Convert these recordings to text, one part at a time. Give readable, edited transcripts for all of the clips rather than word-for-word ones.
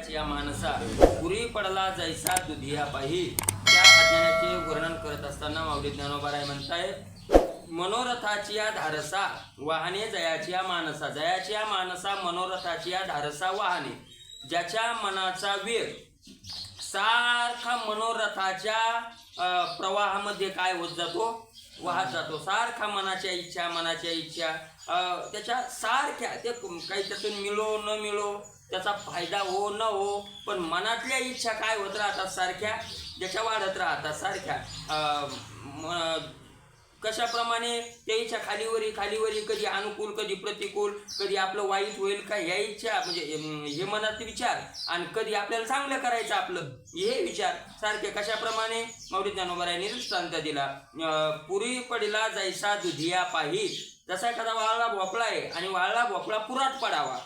जयाची या मानसा पुरी पडला जैसा दुधिया पाही. त्या अज्ञानाचे वर्णन करत असताना माऊली ज्ञानोबाराय म्हणताय, मनोरथाची या धारसा वाहने जयाची या मानसा. जयाची या मानसा मनोरथाची या धारसा वाहने. ज्याच्या मनाचा वेग सारखा मनोरथाच्या प्रवाहामध्ये काय होत जातो, वाहत जातो. सारखा मनाच्या इच्छा त्याच्या सारख्या, ते काही त्यातून मिळो न मिळो, त्याचा फायदा हो न हो, पण मनातल्या इच्छा काय होत राहतात सारख्या, ज्याच्या वाढत राहतात सारख्या. कशाप्रमाणे त्या इच्छा खालीवरी कधी अनुकूल कधी प्रतिकूल, कधी आपलं वाईट होईल का ह्या इच्छा, म्हणजे हे मनातले विचार, आणि कधी आपल्याला चांगलं करायचं आपलं हे विचार सारखे. कशाप्रमाणे माऊली ज्ञानोबारायांनी दृष्टांत दिला, पुरी पडला जैसा दुधिया पाही. जसा एखादा वाळला भोपळा आहे आणि वाळला भोपळा पुरात पडावा,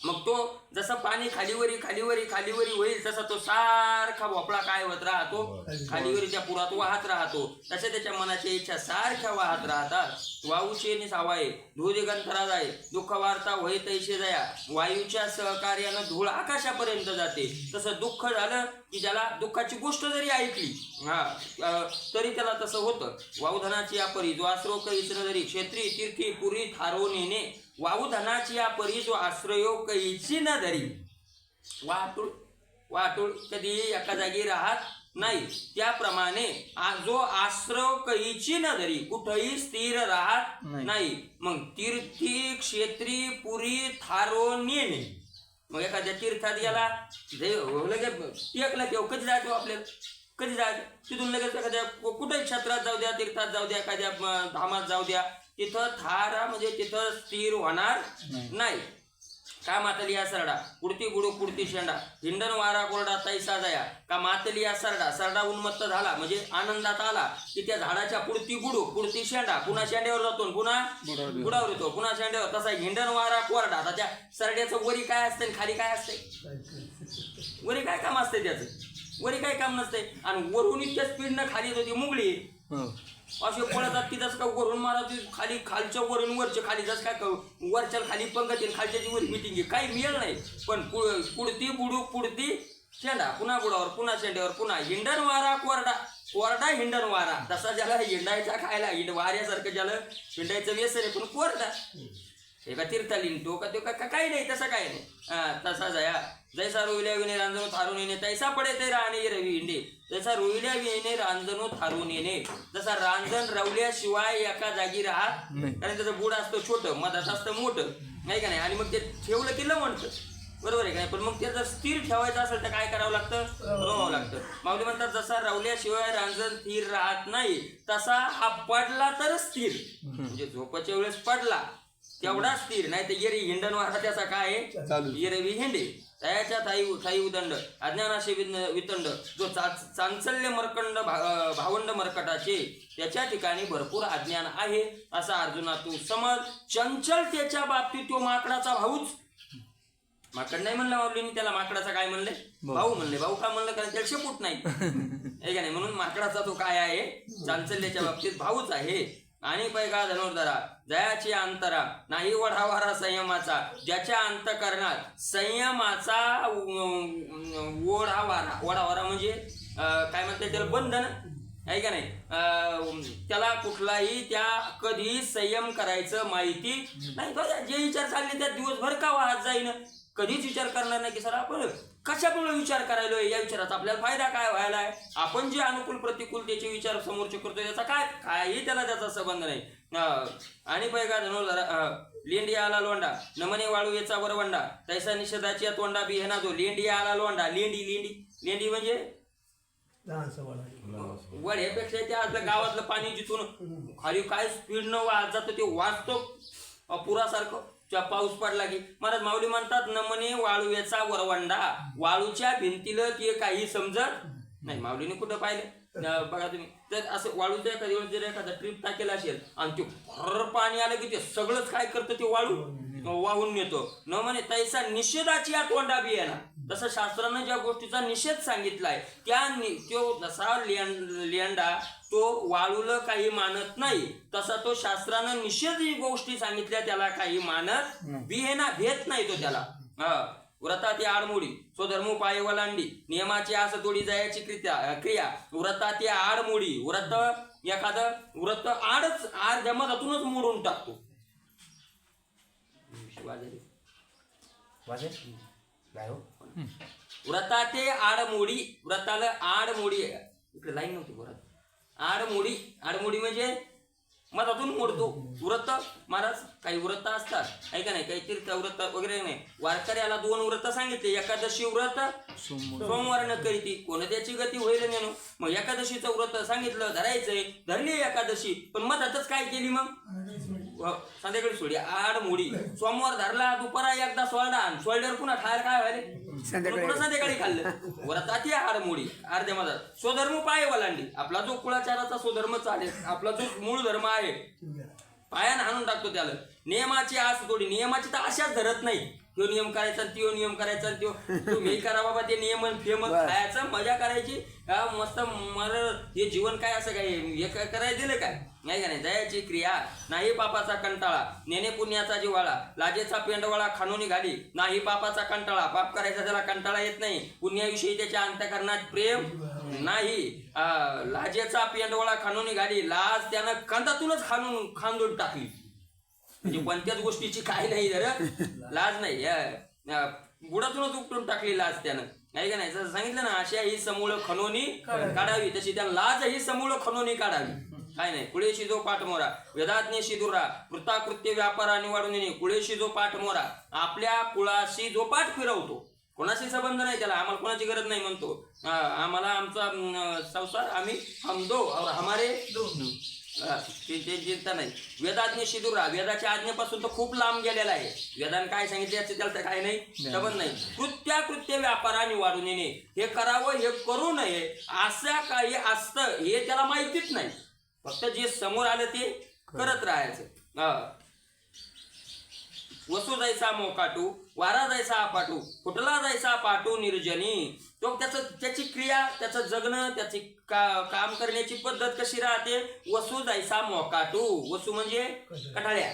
मग तो जसं पाणी खालीवरी होईल तसा तो सारखा भोपळा काय होत राहतो, खालीवरी त्या पुरात वाहत राहतो. तसे त्याच्या मनाच्या इच्छा सारख्या वाहत राहतात. वाऊशेनी सावाये धूदिगंधरा जाय, दुःख वार्ता होय तैसे जया. वायूच्या सहकार्यानं धूळ आकाशापर्यंत जाते. तसं दुःख झालं की ज्याला दुःखाची गोष्ट जरी ऐकली तरी त्याला तसं होतं. वाऊधनाची या परी जो आश्रो कैसन जरी, क्षेत्री तीर्थी पुरी थारो नेणे. वाऊधनाची या परी जो आश्रयो कैची न धरी. वाटूळ कधी एका जागी राहत नाही, त्याप्रमाणे जो आश्रय कैची न धरी, कुठेही स्थिर राहत नाही. मग तीर्थी क्षेत्री पुरी थारो नेणे. मग एखाद्या तीर्थात गेला लगेच टेकला किंवा कधी जायचो आपल्याला, कधी जायचं तिथून लगेच एखाद्या कुठेही क्षेत्रात जाऊ द्या, तीर्थात जाऊ द्या, एखाद्या धामात जाऊ द्या, तिथं थारा म्हणजे तिथं स्थिर होणार नाही. का मातलिया सरडा पुढती बुडू पुढती शेंडा, हिंडन वारा कोरडा तैसा जया. का मातलिया सरडा उन्मत्त झाला म्हणजे आनंदात आला की त्या झाडाच्या पुढती बुडू पुढती शेंडा, पुन्हा शेंड्यावर जातो पुन्हा बुडावर येतो, पुन्हा शेंड्यावर. तसा हिंडन वारा कोरडा. आता त्या सरड्याचं वरी काय असते आणि खाली काय असते, वरी काय काम असते त्याचं, वरी काय काम नसते. आणि वरून इतक्या स्पीडनं खाली येतो ती मुगळी, असे पळतात की जसं का वरून मारा खाली, खालच्या वरून वरच्या खाली, जसं काय वरच्या खाली पंगत येईल, खालच्याची वर मिटिंग काही मिळेल नाही. पण पुढती बुडू पुढती शेंडा, पुन्हा बुडावर पुन्हा शेंड्यावर, पुन्हा हिंडन वारा कोरडा हिंडन वारा. तसा ज्याला हिंडायचा खायला वाऱ्यासारखं ज्याला हिंडायचं व्यसन आहे पण कोरडा. एका तीर्थाला हिंडतो का तो काही नाही, तसं काही नाही. तसा जया जैसा रोविल्या विने रांजणू थारून येणे, तैसा पडे ते राणे रवी हिंडे. जसा रोविल्या विने रांजणू थारून येणे. जसा रांजण रवल्याशिवाय एका जागी राहत, कारण त्याचं बुड असतं छोटं, मधात असतं मोठं, नाही का नाही. आणि मग ते ठेवलं की लवणतं, बरोबर आहे का नाही. पण मग ते जर स्थिर ठेवायचं असेल तर काय करावं लागतं, रवावं लागतं. माऊली म्हणतात जसा रवल्याशिवाय रांजण स्थिर राहत नाही, तसा हा पडला तर स्थिर, म्हणजे झोपाच्या वेळेस पडला तेवढा स्थिर, नाही तर येरी हिंडन वारा त्याचा काय येरवी हिंडे. तयाच्या थाई उदंड अज्ञानाशी वितंड. जो चांचल्य मर्कंड भावंड मर्कटाचे, त्याच्या ठिकाणी भरपूर अज्ञान आहे असा अर्जुना तू समज. चंचल त्याच्या बाबतीत तो माकडाचा भाऊच. माकड नाही म्हणलं माऊलीने, त्याला माकडाचा काय म्हणले, भाऊ म्हणले. भाऊ का म्हणलं, कारण त्याला शेपूट नाही आहे का नाही, म्हणून माकडाचा तो काय आहे, चांचल्याच्या बाबतीत भाऊच आहे. आणि पैगा धनुर्धरा जयाची अंतरा नाही वढावारा संयमाचा. ज्याच्या अंतकरणात संयमाचा वढावारा म्हणजे काय म्हणतात त्याला, बंधन आहे का नाही. त्याला कुठलाही त्या कधी संयम करायचं माहिती नाही. जे विचार चालले त्या दिवसभर का वाहत जाईन, कधीच विचार करणार नाही की सर आपण कशामुळे विचार करायला, या विचाराचा आपल्याला फायदा काय व्हायला आहे, आपण जे अनुकूल प्रतिकूल त्याचे विचार समोरचे करतोय त्याचा काही त्याला त्याचा संबंध नाही. आणि पैगा धनुर्धरा लेंडी आला लोंडा नमने वाळू याचा वरवंडा. तैसा निषेधाची तोंडा बी हेना जो. लेंडी आला लोंडा. लेंडी म्हणजे वड्यापेक्षा त्या आपल्या गावातलं पाणी जिथून खाली काय स्पीड न वाहत जातं ते वाचतो पुरासारखं. पाऊस पडला की महाराज माऊली म्हणतात नमने वाळूचा वरवंडा. वाळूच्या भिंतीला की काही समजत नाही. माऊलीने कुठं पाहिलं बघा तुम्ही, तर असं वाळूच्या एखाद्या वेळेस जर एखादा ट्रिप टाकेला असेल आणि ते भर पाणी आलं की ते सगळंच काय करतं, ते वाळू वाहून नेतो. न म्हणे तैसा निषेधाची तोंडा बी आहे ना. तसं शास्त्रानं ज्या गोष्टीचा निषेध सांगितलाय तो जसा लेंडा तो वाळूला काही मानत नाही, तसा तो शास्त्रानं निषेध गोष्टी सांगितल्या त्याला काही मानत बी आहे ना, भेट नाही तो त्याला. व्रताती आडमोडी स्वधर्मोपाय वलांडी नियमाची आस तोडी जायची क्रिया व्रताती आडमोडी व्रत एखादं व्रत आड मधातूनच मोडून टाकतो. व्रताते आडमोडी व्रताला आडमोडी इकडे लाईन नव्हती परत आडमोडी म्हणजे मधातून मोडतो. व्रत महाराज काही व्रत असतात आहे का नाही, काही तीर्थ व्रत वगैरे नाही. वारकऱ्याला 2 व्रत सांगितले. एकादशी व्रत सोमवार न करीती कोण त्याची गती होईल नेनो. मग एकादशीचं व्रत सांगितलं धरायचंय, धरली एकादशी, पण मधातच काय केली मग संध्याकाळी सोडी आडमोडी. सोमवार धरला दुपारा एकदा सोडला सोडल्यावर पुन्हा खायला काय व्हायले पुन्हा संध्याकाळी खाल्लं. व्रताती आडमोडी अर्ध्या मधात स्वधर्म पाय वलांडी. आपला जो कुळाचाराचा स्वधर्म चालेल, आपला जो मूळ धर्म आहे पायानं हाणून टाकतो त्याला. नियमाची आस तोडी नियमाची तर आशाच धरत नाही. तो नियम करायचा तो नियम करायचा तुम्ही करा बाबा ते नियम फेमस खायचं मजा करायची मस्त. मला हे जीवन काय असं काय हे करायला दिलं काय नाही का नाही. दयाची क्रिया नाही पापाचा कंटाळा नेणे पुण्याचा जिवाळा लाजेचा पेंडवाळा खानोनी घाली नाही पापाचा कंटाळा. पाप करायचा त्याला कंटाळा येत नाही. पुण्याविषयी त्याच्या अंतःकरणात प्रेम नाही. लाजेचा पेंडवाळा खानोनी घाली लाज त्यानं कंदातूनच खांदून टाकली. म्हणजे कोणत्याच गोष्टीची काही नाही जर लाज नाही बुडातूनच उपटून टाकली लाज त्यानं नाही का नाही. जसं सांगितलं ना अशा ही समूळ खणोनी काढावी तशी त्या लाज ही समूळ खणोनी काढावी. काय नाही. कुळेशी जो पाठमोरा वेदाज्ञेशी दुरा कृताकृत्य व्यापारा निवाडून येणे. कुळेशी जो पाठमोरा आपल्या कुळाशी जो पाठ फिरवतो. कोणाशी संबंध नाही त्याला, आम्हाला कोणाची गरज नाही म्हणतो. आम्हाला आमचा संसार आम्ही हम दो और हमारे दो चिंता नाही. वेदाज्ञे शिदुरा वेदाच्या आज्ञेपासून तो खूप लांब गेलेला आहे. वेदान काय सांगितले याचे त्याला काय नाही संबंध नाही. कृत्याकृत्य व्यापारा निवाडून येणे. हे करावं हे करू नये असं काही असतं हे त्याला माहितीच नाही. फक्त जे समोर आलं ते करत राहायचं. वसू जायचा मोकाटू वारा जायचा पाटू फुटला जायचा पाटू निर्जनी. तो त्याची क्रिया त्याचं जगणं त्याची काम करण्याची पद्धत कशी राहते. वसू जायचा मोकाटू वसू म्हणजे कटाळ्या.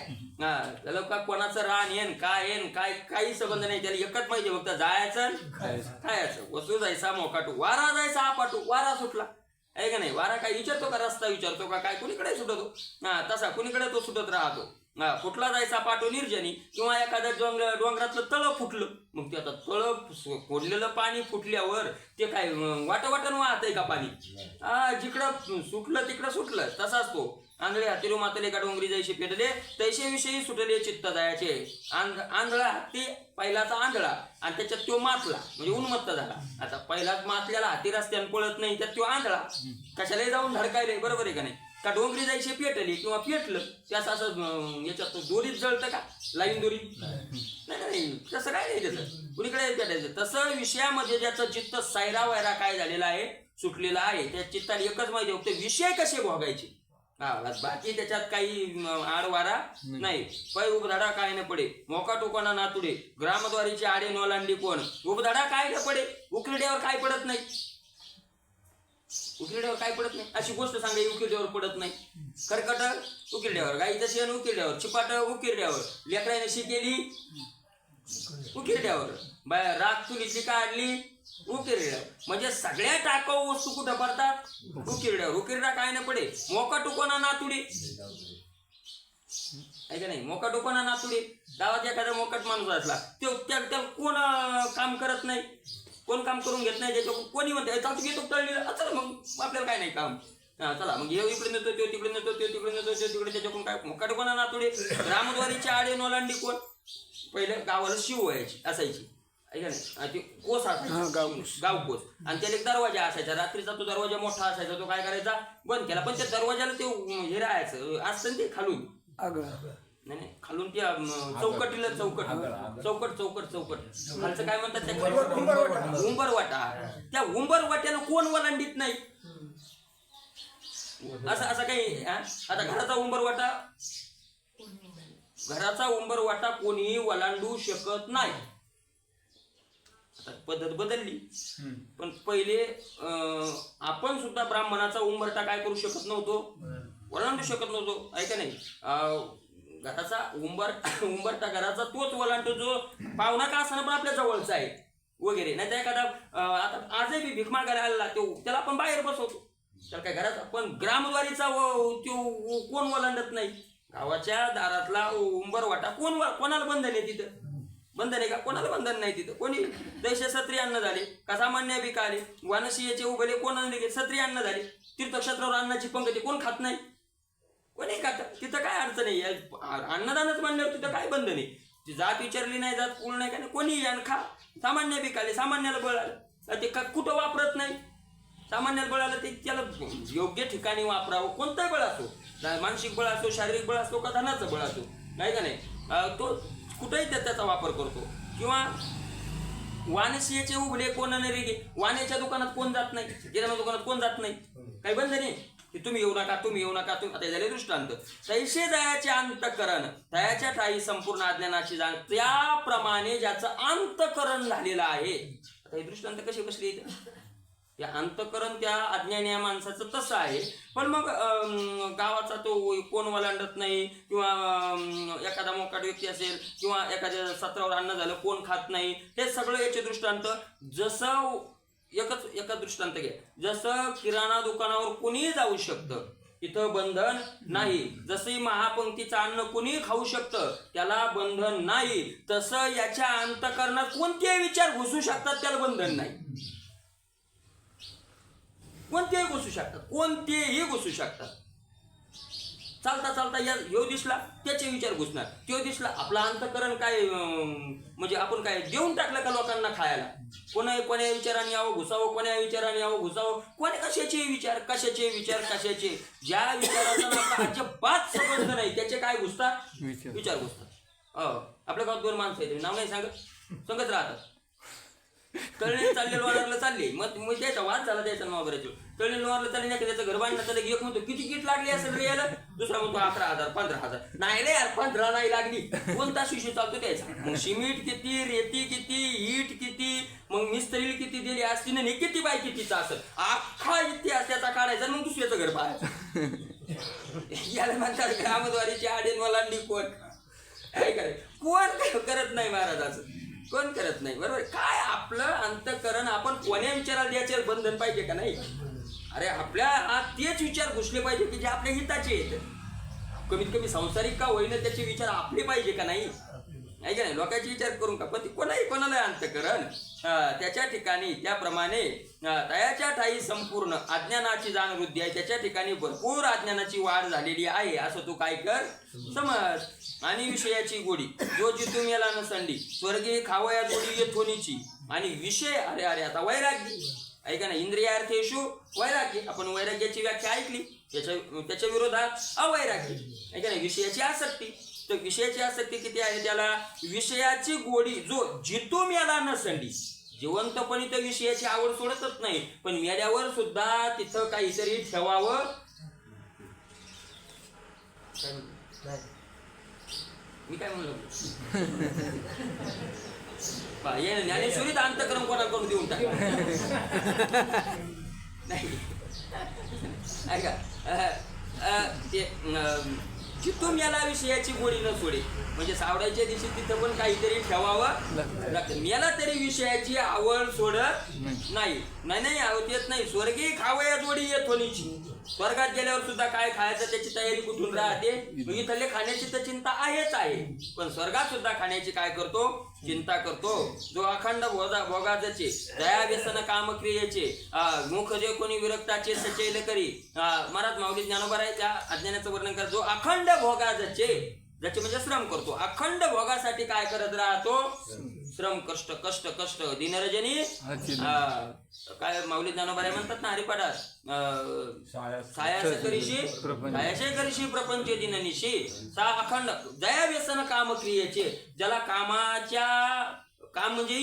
त्याला का कोणाचं रान येन काय काही संबंध नाही. त्याला एकच माहिती फक्त जायचं खायचं. वसू जायचा मोकाटू वारा जायचा पाटू वारा सुटला आहे का नाही. वारा काय विचारतो का रस्ता विचारतो का काय कुणीकडे सुटतो तसा कुणीकडे तो सुटत राहतो. फुटला जायचा पाटू निर्जनी. किंवा एखाद्या डोंगरातलं तळ फुटलं मग ते आता तळ फोडलेलं पाणी फुटल्यावर ते काय वाटण वाहतंय का पाणी. जिकडं सुटलं तिकडं सुटलं तसाच तो. आंधळे हाती मातले का डोंगरी जायचे पेटले तैसे विषयी सुटले चित्त जायचे. आंधळा हत्ती पहिलाचा आंधळा आणि त्याच्यात तो मातला म्हणजे उन्मत्त झाला. आता पहिलाच मातल्याला हाती रस्त्यानं पळत नाही त्यात तो आंधळा कशालाही जाऊन धडकायले बरोबर आहे का नाही. का डोंगरी जायची पेटली किंवा पेटलं त्यास असं याच्यात दोरीत जळतं का लाईन दोरी नाही तसं काय नाही. त्याचं कुणीकडे पेटायचं तसं विषयामध्ये ज्याचं चित्त सायरा वायरा काय झालेला आहे सुटलेला आहे त्या चित्ताला एकच माहिती होते विषय कसे भोगायचे. बाकी त्याच्यात काही आडवारा नाही. पै उबधाडा काय न पडे मोका टोकाना नातुडे ग्रामद्वारीचे आडे नोलांडी कोण. उबधाडा काय न पडे उकिरड्यावर काय पडत नाही. उकिरड्यावर काय पडत नाही अशी गोष्ट सांगा. उकिरड्यावर पडत नाही. कर्कट उकिरड्यावर गाईचं शेण उकिरड्यावर चिपाट उकिरड्यावर लेकराने शिकेली उकिरड्यावर रात चुलीची काढली उकिरड्यावर. म्हणजे सगळ्या टाकाऊ वस्तू कुठं पडतात उकिरड्यावर. उकिरडा काय न पडे मोका टुकोना नातुडे आहे का नाही. मोका टुकोना नातुडे गावात एखादा मोकाट माणूस असला त्याला कोण काम करत नाही कोण काम करून घेत नाही. त्याच्या कोणी म्हणते चालतो घेतो तळलेलं चला मग आपल्याला काय नाही काम चला मग हे इकडे नेतो तो तिकडे नेतो तो तिकडे नेतो तो तिकडे. त्याच्याकडून काय मोकाट कोणा नातुडे ग्रामद्वारीचे आडे नोलांडी कोण. पहिले गावाला शिव व्हायची असायची आहे का नाही. ती कोस असायची गाव कोस आणि त्याला एक दरवाजा असायचा. रात्रीचा तो दरवाजा मोठा असायचा तो काय करायचा बंद केला. पण त्या दरवाजाला ते हे राहायचं असतं ते खालून नाही खालून त्या चौकटीला चौकट खालचं काय म्हणतात त्या उंबरवाटा. त्या उंबरवाट्याला कोण वलांडीत नाही असं काही. आता घराचा उंबरवाटा कोणीही वलांडू शकत नाही. आता पद्धत बदलली पण पहिले आपण सुद्धा ब्राह्मणाचा उंबरटा काय करू शकत नव्हतो वलांडू शकत नव्हतो आहे का नाही. घराचा उंबरटा घराचा तोच ओलांडतो जो पाहुणा का असताना पण आपल्या जवळचा आहे वगैरे. नाही तर एखादा आता आजही बी भीक मागायला आलेला त्याला आपण बाहेर बसवतो, तर काय घराचा. पण ग्रामद्वारीचा तो कोण ओलांडत नाही. गावाच्या दारातला उंबरवाटा कोणाला बंधन आहे तिथं? बंधन आहे का? कोणाला बंधन नाही तिथं. कोणी दैशे सत्रियान्न झाले का सामान्य बिका आले, वानसीयेचे उभले कोणाला सत्रियान्न झाले, तीर्थक्षेत्रावर अन्नाची पंगती कोण खात नाही? कोणी खात. तिथं काय अडचण आहे? अन्नदानच म्हणल्यावर तिथं काय बंधन आहे? ती जात विचारली नाही, जात कुळ नाही, का कोणी यान खा. सामान्य बिकाले, सामान्याला बळ आलं ते कुठं वापरत नाही. सामान्याला बळ आलं ते त्याला योग्य ठिकाणी वापरावं. कोणतंही बळ असो, मानसिक बळ असो, शारीरिक बळ असो का धनाचं बळ असो, नाही का नाही, तो कुठेही त्याचा वापर करतो. किंवा वानसीयेचे उघडे कोणाने रे, वाण्याच्या दुकानात कोण जात नाही, किराणा दुकानात कोण जात नाही, काही बंधन आहे की तुम्ही येऊ नका, तुम्ही येऊ नका. आता झाले दृष्टांत. तैसे दयाचे अंतकरण दयाच्या ठाई संपूर्ण अज्ञानाची जाण, त्याप्रमाणे ज्याचं अंतकरण झालेलं आहे. आता हे दृष्टांत कसे बसले इथे? या अंतकरण त्या अज्ञानी माणसाचं तसं आहे. पण मग गावाचा तो कोण ओलांडत नाही, किंवा एखादा मोकाट व्यक्ती असेल, किंवा एखाद्या सत्रावर अन्न झालं कोण खात नाही, हे सगळं याचे दृष्टांत. जसं एका दृष्टांत घ्या, जसं किराणा दुकानावर कोणीही जाऊ शकतं, इथं बंधन नाही. जसं महापंक्तीचं अन्न कोणी खाऊ शकतं, त्याला बंधन नाही. तसं याच्या अंतकरणात कोणतेही विचार घुसू शकतात, त्याला बंधन नाही. कोणतेही घुसू शकतात, कोणतेही घुसू शकतात. चालता चालता ह्यो दिसला त्याचे विचार घुसणार, तो दिसला. आपला अंतकरण काय म्हणजे आपण काय देऊन टाकलं का लोकांना खायला? कोणा विचाराने यावं घुसावं, कोण्या विचाराने यावं घुसावं, कशाचे विचार, कशाचे. ज्या विचाराचा आपला अजिबात संबंध नाही त्याचे काय घुसतात? विचार घुसतात. आपल्या गावात 2 माणसं आहेत, नाव नाही सांगत राहतात. तळणी चालले लोणारला चालले, मग त्याचा वाद झाला त्याचा नावाबरायचो. तळणी लोणारला चालले नाही, त्याचं घर बांधलं त्याला एक म्हणतो किती किट लागली असेल रे याला, दुसरा म्हणतो 11,000 15,000. नाही रे यार 15 नाही लागली. 2 तास विषय चालतो त्याचा. मग सिमेंट किती, रेती किती, ईट किती, मग मिस्त्री किती दिली असती ना, किती बाय कितीचा असेल, अख्खा इतिहास त्याचा काढायचा, मग दुसऱ्याचं घर पाहायचं. याला म्हणतात ग्रामद्वारीची आडेन ओलांडली कोण काय करे, कोण करत नाही महाराजाचं, कोण करत नाही. बरोबर. काय आपलं अंतकरण आपण कोण्या विचाराला द्यायचे बंधन पाहिजे का नाही? अरे आपल्या आत तेच विचार घुसले पाहिजे की जे आपल्या हिताचे आहेत. कमीत कमी संसारिक का होईना त्याचे विचार आपले पाहिजे का नाही? नाही का नाही? लोकांचे विचार करून का? पण कोणाला अंतकरण त्याच्या ठिकाणी त्याप्रमाणे तयाच्या ठाई संपूर्ण अज्ञानाची जाण वृद्धी आहे. त्याच्या ठिकाणी भरपूर अज्ञानाची वाढ झालेली आहे असं तू काय कर समज. आणि विषयाची गोडी जो जितून याला नसंडी, स्वर्गीय खावया गोडी येथोनीची. आणि विषय अरे आता वैराग्य ऐका ना, इंद्रियार्थेषु वैराग्य. आपण वैराग्याची व्याख्या ऐकली, त्याच्या विरोधात अवैराग्य. ऐका ना, विषयाची आसक्ती. तर विषयाची आसक्ती किती आहे? त्याला विषयाची गोडी जो जितून याला नसंडी. जिवंतपणी तर विषयाची आवड सोडतच नाही, पण मेल्यावर सुद्धा तिथं काहीतरी ठेवावं. मी काय म्हणलो? ज्ञानेश्वरीत अंतकरण कोणाकडून देऊन टाका नाही. ऐका ते जिथून याला विषयाची गोडी न सोडे, म्हणजे सावडायच्या दिवशी तिथं पण काहीतरी ठेवावं लागतं. याला तरी विषयाची आवड सोडत नाही आवड येत नाही. स्वर्गीय खावया जोडी येथोनीची. स्वर्गात गेल्यावर सुद्धा काय खायचं त्याची तयारी कुठून राहते? इथले खाण्याची तर चिंता आहेच आहे, पण स्वर्गात सुद्धा खाण्याची काय करतो? चिंता करतो. जो अखंड भोगाचे दया व्यसन कामक्रियेचे मुख जे कोणी विरक्ताचे सचैल करी. महाराज माऊली ज्ञानोबा आहे त्या अज्ञानाचं वर्णन करतो. जो अखंड भोगाचे, ज्याचे म्हणजे श्रम करतो, अखंड भोगासाठी काय करत राहतो? श्रम, कष्ट दिनरजनी. काय माऊली ज्ञानोबा म्हणतात ना हरिपाठात, सायाशे करीशी प्रपंच दिननिशी. सा अखंड दया व्यसन काम क्रियेचे. ज्याला काम म्हणजे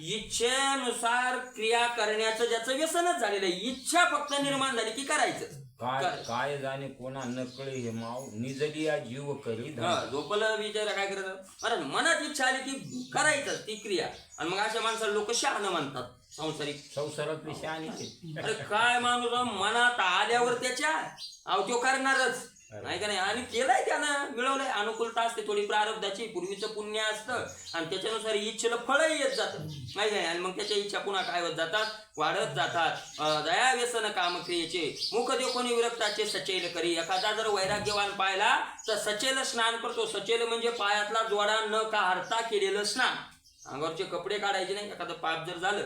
इच्छेनुसार क्रिया करण्याचं ज्याचं व्यसनच झालेलं आहे. इच्छा फक्त निर्माण झाली की करायचं. काय जाणे कोणा नकळे हे माव निजलिया जीव करी. झोपलं विचार काय करत? अरे मनात इच्छा आली की करायचं ती क्रिया. आणि मग अशा माणसाला लोक शहाणं म्हणतात. संसारातली शहाणी. अरे काय माणूस मनात आल्यावर त्याच्या तो करणारच. नाही का नाही. आणि केलंय त्यानं, मिळवलंय. अनुकूलता असते थोडी प्रारब्धाची, पूर्वीचं पुण्य असतं आणि त्याच्यानुसार इच्छेला फळही येत जातं नाही का. आणि मग त्याच्या इच्छा पुन्हा काय होत जातात, वाढत जातात. दया व्यसन कामक्रियेचे मुख देखोनी विरक्ताचे सचेल करी. एखादा जर वैराग्यवान पाहिला तर सचेल स्नान करतो. सचेल म्हणजे पायातला जोडा न काढता केलेलं स्नान. अंगावरचे कपडे काढायचे नाही, एखादं पाप जर झालं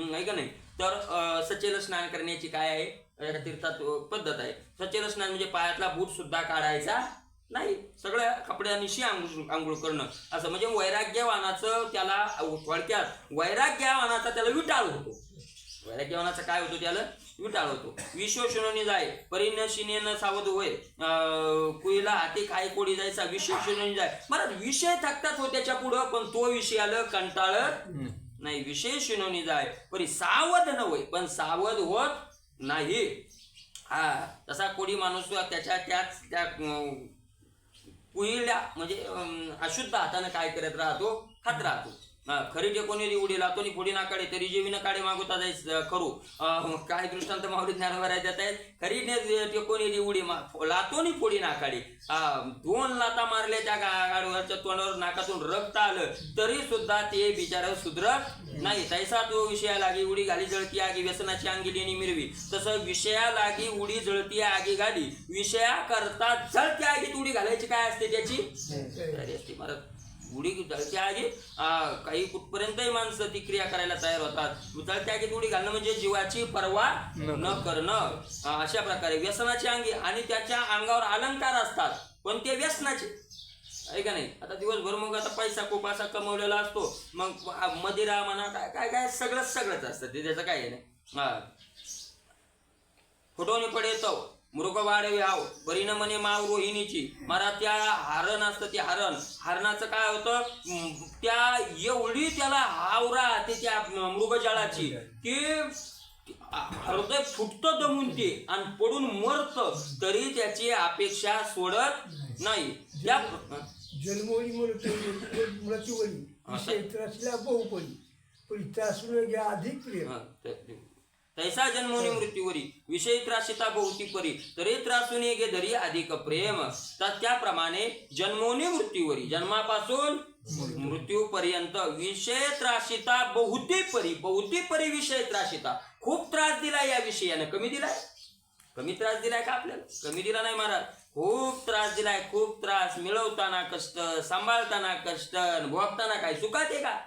नाही का नाही तर सचेल स्नान करण्याची काय आहे, एका तीर्थात पद्धत आहे. सचेल स्नान म्हणजे पायातला बूट सुद्धा काढायचा नाही, सगळ्या कपड्यांशी आंघोळ करणं असं. म्हणजे वैराग्यवानाचं त्याला थोडक्यात वैराग्यवानाचा त्याला विटाळ होतो. वैराग्यवानाचा काय होतो, त्याला विटाळ होतो. विश्वशुनोनी जाय परिणशिनेन सावध होय, कुईला हाती काय कोडी जायचा. विश्वशुनोनी जाय महाराज विषय थकतात हो त्याच्या पुढं, पण तो विषय आलं कंटाळत नाही. विषय शिनोनी जाय परी सावध न होय, पण सावध होत नाही. तसा कोणी माणूस त्या कुईला म्हणजे अशुद्ध हाताने काय करत राहतो, खात राहतो. खरी टेकोनी उडी लातो नि पुढे नाकाडे तरी जेवी न काडे मागवता जायच करू. काय दृष्टांत माऊली ज्ञानोबा देत आहेत. खरी टेकोनी उडी लातो नि पुढे नाकाडे. 2 लाता मारल्या त्या गाडीवरच्या तोंडावर, नाकातून रक्त आलं तरी सुद्धा ते बिचारा सुधरत नाही. तैसा तो विषया लागी उडी घाली जळती आगी व्यसनाची अंगी लेणी मिरवी. तसं विषया लागी उडी जळती आगी घाली, विषया करता जळत्या आगीत उडी घालायची काय असते त्याची तयारी असते महाराज. उडी जळत्या आगीत काही कुठपर्यंतही माणसं ती क्रिया करायला तयार होतात. जळत्या आगीत उडी घालणं म्हणजे जीवाची पर्वा न करणं. अशा प्रकारे व्यसनाची अंगी, आणि त्याच्या अंगावर अलंकार असतात पण ते व्यसनाचे आहे का नाही. आता दिवसभर मग आता पैसा खूप असा कमवलेला असतो, मग मदिरा म्हणा काय काय काय सगळंच असतं ते, त्याचं काय आहे नाही. फोटोनी पडे तो मृग वाढवे आव परिणमने माव रोहिणीची. मला त्या हरण असतं, ते हरणाचं काय होतं, त्या एवढी त्याला हाव राहते त्या मृगजळाची की हृदय फुटतं दमून ते आणि पडून मरत तरी त्याची अपेक्षा सोडत नाही. त्या जन्मोळी मृत्यूवळी विषय त्रासला बहुपरी पण त्रासून घ्या अधिक प्रिय. तैसा जन्मोनी मृत्यूवरी विषय त्रासिता बहुती परी तरी त्रासून घे धरी अधिक प्रेम. तर त्याप्रमाणे जन्मोनी मृत्यूवरी, जन्मापासून मृत्यूपर्यंत विषय त्रासिता बहुती परी विषय त्रासिता. खूप त्रास दिला या विषयानं. कमी त्रास दिलाय का आपल्याला? कमी दिला नाही महाराज, खूप त्रास दिलाय. खूप त्रास, मिळवताना कष्ट, सांभाळताना कष्ट, भोगताना काय सुखात आहे का?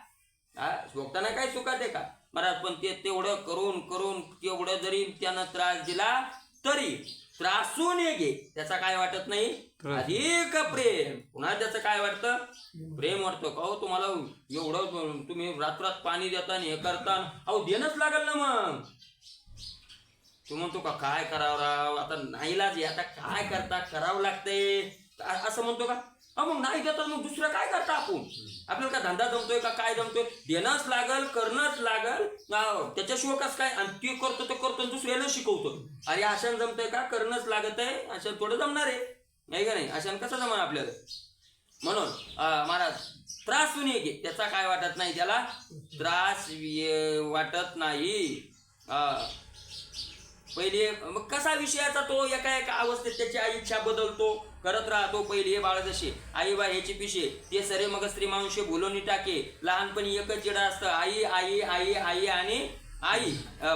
भोगताना काय सुखात आहे का महाराज? पण ते तेवढं करून तेवढं जरी त्यानं त्रास दिला तरी त्रासून घे त्याचा काय वाटत नाही, अधिक प्रेम. पुन्हा त्याचं काय वाटतं, प्रेम वाटतं. का हो तुम्हाला एवढं तुम्ही रात्रात पाणी देता हे करता, अहो देणंच लागल ना. मग तू म्हणतो का काय करावं राव, आता नाईलाज, आता काय करता, करावं लागतंय असं म्हणतो का? मग नाही देतात मग दुसरं काय करता आपण? आपल्याला काय धंदा जमतोय का काय जमतोय? देणंच लागल, करणंच लागल. त्याच्याशिवाय कसं काय? आणि ते करतो दुसऱ्याला शिकवतो. अरे आशान जमतंय का? करणंच लागत आहे. आशान थोडं जमणार आहे नाही का नाही? आशान कसं जमणार आपल्याला? म्हणून महाराज त्रासून घे त्याचा काय वाटत नाही, त्याला त्रास वाटत नाही. पहिले मग कसा विषयाचा तो एका अवस्थेत त्याची इच्छा बदलतो, करत राहतो. पहिले बाळ जशी आई बा ह्याची पिशे ते सरे मग स्त्री मांशे बोलवणी टाके. लहानपणी एकच चिडा असतं, आई आई आई आई आणि आई.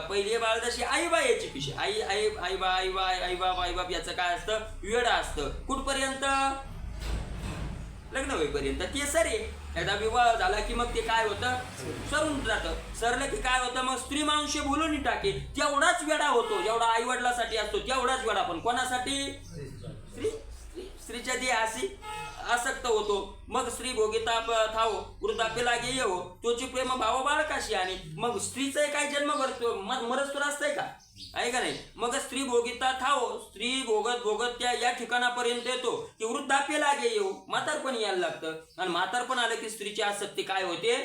पहिले बाळ जशी आई बा याची पिशे, आई आई आई बा आई बा आई बाप आई बाप याचं काय असतं, वेडा असतं. कुठपर्यंत? लग्न होईपर्यंत ते सरे. एकदा विवाह झाला की मग ते काय होतं, सरून जातं. सरलं की काय होतं, मग स्त्री मांशे बोलवणी टाके. तेवढाच वेडा होतो जेवढा आई वडिलासाठी असतो, तेवढाच वेडा पण कोणासाठी? स्त्रीच्या देहाशी आसक्त होतो. मग स्त्री भोगिता थावो वृद्धाप्य लागे येवो तोची प्रेम भाव बाळकाशी. आणि मग स्त्रीचं काय जन्म भरतो मरस्तोर असतंय का, आहे का नाही? मग स्त्री भोगिता थावो, स्त्री भोगत त्या या ठिकाणापर्यंत येतो की वृद्धाप्य लागे येऊ, म्हातारपण यायला लागतं. आणि म्हातारपण आलं की स्त्रीची आसक्ती काय होते,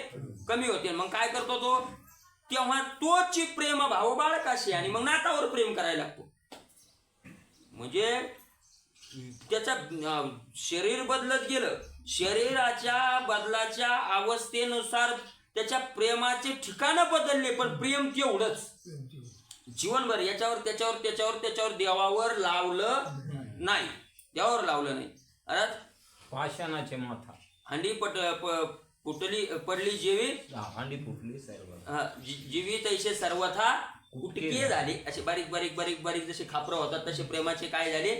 कमी होते. मग काय करतो तो, तेव्हा तोची प्रेम भाव बाळकाशी आणि मग नातावर प्रेम करायला लागतो. म्हणजे त्याचा शरीर बदलत गेलं, शरीराच्या बदलाच्या अवस्थेनुसार त्याच्या प्रेमाचे ठिकाणं बदलले, पण प्रेम तेवढंच जीवनभर याच्यावर त्याच्यावर देवावर लावलं नाही. देवावर लावलं नाही. अर्थात पाषाणाचे माथा हंडी फुटली पडली जेवी हांडी फुटली सर्व जीवी तैसे सर्वथा कुटके झाले. असे बारीक बारीक बारीक बारीक जसे खापरं होतात तसे प्रेमाचे काय झाले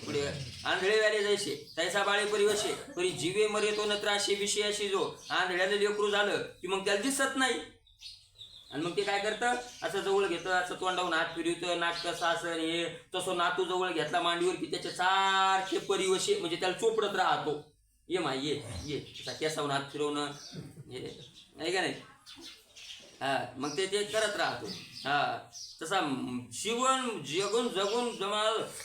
पुढे आंधळे झाले जैसे तैसा बाळे परिवशे परी जीवे मरे तो नत्र असे विषयाशी जो आंधळ्याला लेकरू झालं की मग त्याला दिसत नाही आणि मग ते काय करतं असं जवळ घेतं असं तोंडावून हात फिरवतं नाक कसं असं हे तसं नातू जवळ घेतला मांडीवर की त्याचे सारखे परिवशे म्हणजे त्याला चोपडत राहतो. ये मा ये केसावून हात फिरवणं हे नाही का नाही. हा मग ते करत राहतो. हा तसा जीवन जगून जगून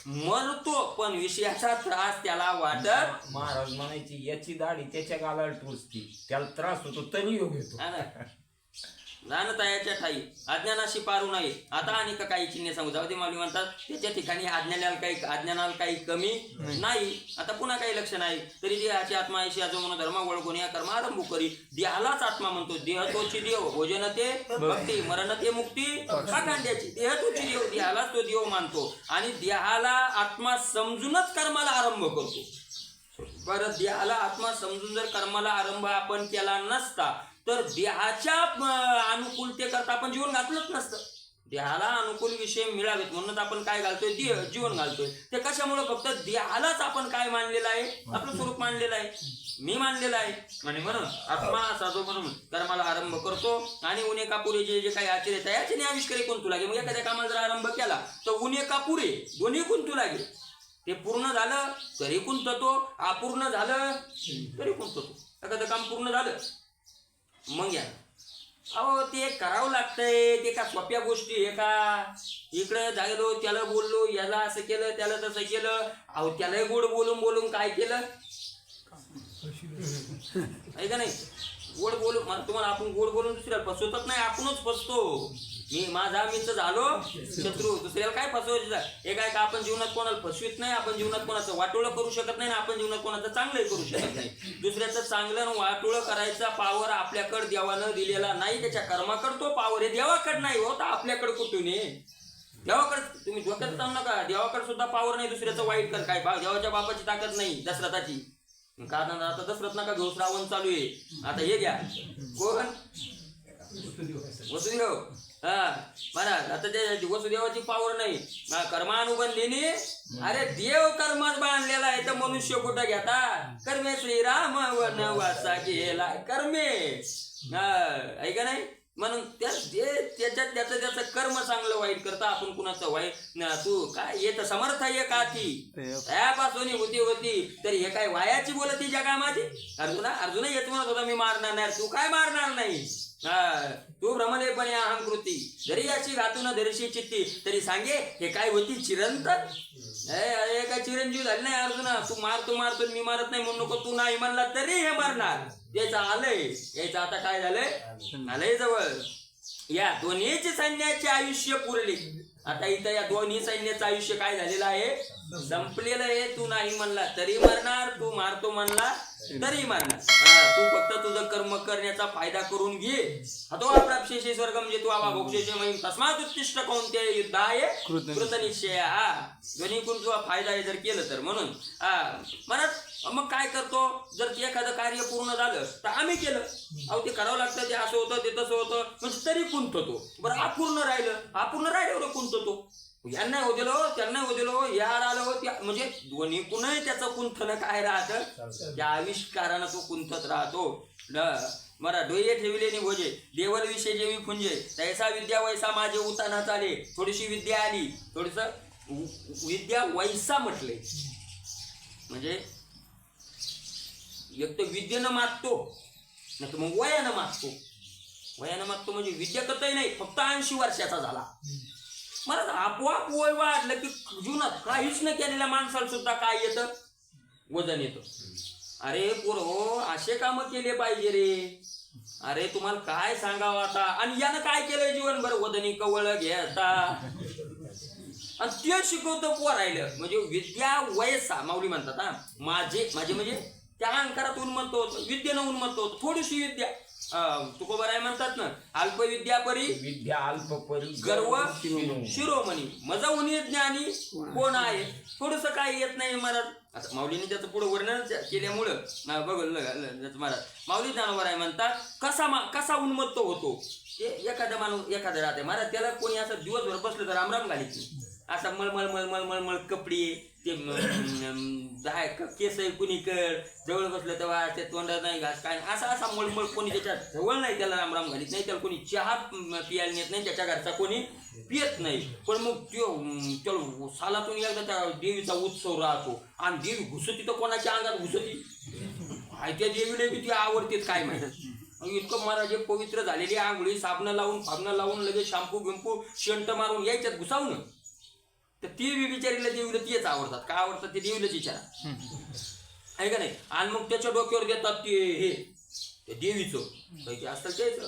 मरतो पण विषयाचा त्रास त्याला वाटत. महाराज म्हणायची याची दाढी त्याच्या गालाला टोचती त्याला त्रास होतो तरी योग येतो. ज्ञानतायाच्या ठाई अज्ञानाशी पारू नये. आता आणि काही चिन्हे सांगू जाऊ दे. माऊली म्हणतात त्याच्या ठिकाणी अज्ञानाला काही कमी नाही. आता पुन्हा काही लक्ष नाही तरी देहाची आत्मा ऐशी आजो म्हणून धर्म वळखून या कर्म आरंभ करी. देहालाच आत्मा म्हणतो. देह तोची देव भोजन ते भक्ती मरण ते मुक्ती अखांड्याची. देह तोची देव देहालाच तो देव मानतो आणि देहाला आत्मा समजूनच कर्माला आरंभ करतो. बरं देहाला आत्मा समजून जर कर्माला आरंभ आपण केला नसता तर देहाच्या अनुकूलतेकरता आपण जीवन घातलंच नसतं. देहाला अनुकूल विषय मिळावेत म्हणूनच आपण काय घालतोय जीवन घालतोय. ते कशामुळे फक्त देहालाच आपण काय मानलेलं आहे आपलं स्वरूप मानलेलं आहे मी मानलेलं आहे आणि म्हणून आत्मा साधो म्हणून कर्माला आरंभ करतो आणि उन्हे कापुरे जे काही आचरित आहे याचे आविष्कारी कोणतू लागे. मग एखाद्या कामाला जर आरंभ केला तर उन्हे कापुरे दोन्ही कोणतू लागे. ते पूर्ण झालं तरी कुंततो अपूर्ण झालं तरी कुंततो. एखादं काम पूर्ण झालं मग या अहो ते करावं लागतंय. ते का सोप्या गोष्टी आहे का. इकडे जायलो त्याला बोललो याला असं केलं त्याला तसं केलं. अहो त्यालाही गोड बोलून बोलून काय केलं आहे का नाही. गोड बोलून तुम्हाला आपण गोड बोलून दुसऱ्याला फसवतच नाही आपणच फसतो. मी माझा मित्र झालो शत्रू दुसऱ्याला काय फसवायचं. हे काय का आपण जीवनात कोणाला फसवित नाही. आपण जीवनात कोणाचं वाटोळं करू शकत नाही. आपण जीवनात कोणाचं चांगलंही करू शकत नाही. दुसऱ्याचं चांगलं वाटोळं करायचा पावर आपल्याकडे देवानं दिलेला नाही. त्याच्या कर्माकडे तो पावर आहे. देवाकडे नाही होता आपल्याकडे कुठून आहे. देवाकडे तुम्ही डोक्यात जाऊ नका. देवाकडे सुद्धा पावर नाही दुसऱ्याचं वाईट कर काय. देवाच्या बापाची ताकद नाही दशरथाची. कारण आता दशरथ नका घेऊ श्रावण चालू आहे. आता हे घ्या कोण वसुदेव. हा महाराज आता ते वसुदेवाची पावर नाही. कर्मानुबंधीने अरे देव कर्मात बांधलेला आहे तर मनुष्य कुठं घेता. कर्मे श्रीराम वनवासा गेला कर्मे ऐका नाही. म्हणून त्याचं कर्म चांगलं वाईट करता आपण कुणाचं वाईट तू काय येत समर्थ आहे का ती त्यापासून होती तरी हे काय वायाची बोलती जगामाची. अर्जुन येत म्हणत होता मी मारणार नाही. तू काय मारणार नाही. तू भ्रमलेपणे अहंकृती जरी याची घातून दर्शी चित्ती तरी सांगे हे काय होती चिरंतन. अरे काय चिरंजीव झाले नाही अर्जुना. तू मारतो मी मारत नाही म्हणून नको. तू नाही म्हणला तरी हे मारणार. याचं आलंय याचं आता काय झालंय आलंय जवळ. या दोन्हीची सैन्याचे आयुष्य पुरले. आता इथं या दोन्ही सैन्याचं आयुष्य काय झालेलं आहे संपलेलं आहे. तू नाही म्हणला तरी मरणार. तू मारतो म्हणला तरी मारणार. तू फक्त तुझं कर्म करण्याचा फायदा करून घे. तो अप्राप्येषे स्वर्ग म्हणजे तू आवा भोक्षेषे महिम तस्मात् उत्तिष्ठ कौंतेय युद्धाय कृतनिश्चय. दोन्ही कोण तुझा फायदा आहे जर केलं तर. म्हणून म्हणत मग काय करतो जर ते एखादं कार्य पूर्ण झालं तर आम्ही केलं. अहो ते करावं लागतं. ते असं होतं ते तसं होतं म्हणजे तरी कुंठतो. बरं अपूर्ण राहिलं कुंठतो. यांना हो दिलो त्यांना हो दिलो यार आलो म्हणजे दोन्ही कुणही त्याचं कुंठन काय राहतं त्या आविष्कारानं तो कुंठत राहतो. मरा डोये ठेवले नि भोजे देवल विषय जेवी फुंजे तैसा विद्या वैसा माझे उताना चाले. थोडीशी विद्या आली थोडस विद्या वैसा म्हटले म्हणजे एक तर विद्येनं मागतो नाही तर मग वयानं मागतो म्हणजे विद्या कतही नाही फक्त 80 वर्षाचा झाला. मला आपोआप वय वाढलं की जीवनात काहीच न केलेल्या माणसाला सुद्धा काय येतं वजन येतं. अरे पोरं असे काम केले पाहिजे रे. अरे तुम्हाला काय सांगावं आता. आणि यानं काय केलंय जीवनभर वजनी कवळ घेता आणि ते शिकवतं पोरायलं म्हणजे विद्या वयसा माऊली म्हणतात. माझे म्हणजे त्या अहंकारात उन्मत्त होतं विद्येनं उन्मत्त होतं. थोडीशी विद्या तुकोबराय म्हणतात ना अल्प विद्या परी विद्या अल्प परी गर्व शिरोमणी मजा उन्ही ज्ञानी कोण आहे. थोडस काही येत नाही मला आता माऊलीने त्याचं पुढे वर्णन केल्यामुळं महाराज माऊली ज्ञानोबा राय म्हणतात कसा उन्मत्त होतो. एखादा माणूस एखादा राहते महाराज त्याला कोणी असं दिवसभर बसलं तर रामराम घालीत नाही. असा मळमळ मळमळ मळमळ कपडे ते केस कुणी कर जवळ बसलं तेव्हा ते तोंडात नाही घास काय असा मळमळ कोणी त्याच्या जवळ नाही त्याला रामराम घालीत नाही. त्याला कोणी चहा पियाला नेत नाही. त्याच्या घरचा कोणी पियत नाही. पण मग तो सालातून एकदा त्या देवीचा उत्सव राहतो आणि देवी घुसती तर कोणाच्या अंगात घुसती त्या देवीला बी ती आवडतेच काय माहिती. इतकं महाराज पवित्र झालेली आंघोळी साबण लावून लगेच शॅम्पू गिंपू शेंट मारून यायच्यात घुसावून तर ती विचारीला देवीला तीच आवडतात. काय आवडतात ते देवीलाच विचारा आहे का नाही. आणि मग त्याच्या डोक्यावर देतात ते देवीचं काही असतं त्याच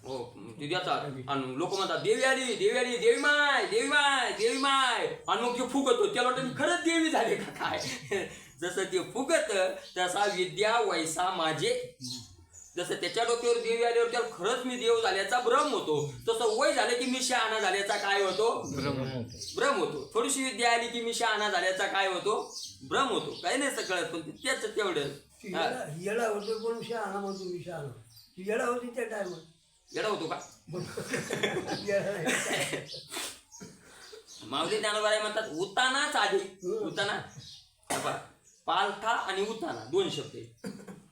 हो ते देतात आणि लोक म्हणतात देवी आली देवी आली देवी माय देवी माय देवी माय आणि मग ते फुगतो त्याला वाटतं खरंच देवी झाले का काय. जसं ते फुगत तसा विद्या वैसा माझे. जसं त्याच्या डोक्यावर देवी आल्यावर त्याला खरंच मी देव झाल्याचा भ्रम होतो. तसं वय झालं की मी शहाणा झाल्याचा काय होतो भ्रम होतो. थोडीशी विद्या आली की मी शहाणा झाल्याचा काय होतो भ्रम होतो. काही नाही सगळं पण त्याच तेवढं येडा होतो पण शहाणा म्हणतो मी शहाणा. येडा होती त्या टायमात येडा होतो का. माऊली ज्ञानोबा राय म्हणतात उतानाच आधी उताना पालथा आणि उताना दोन शब्द.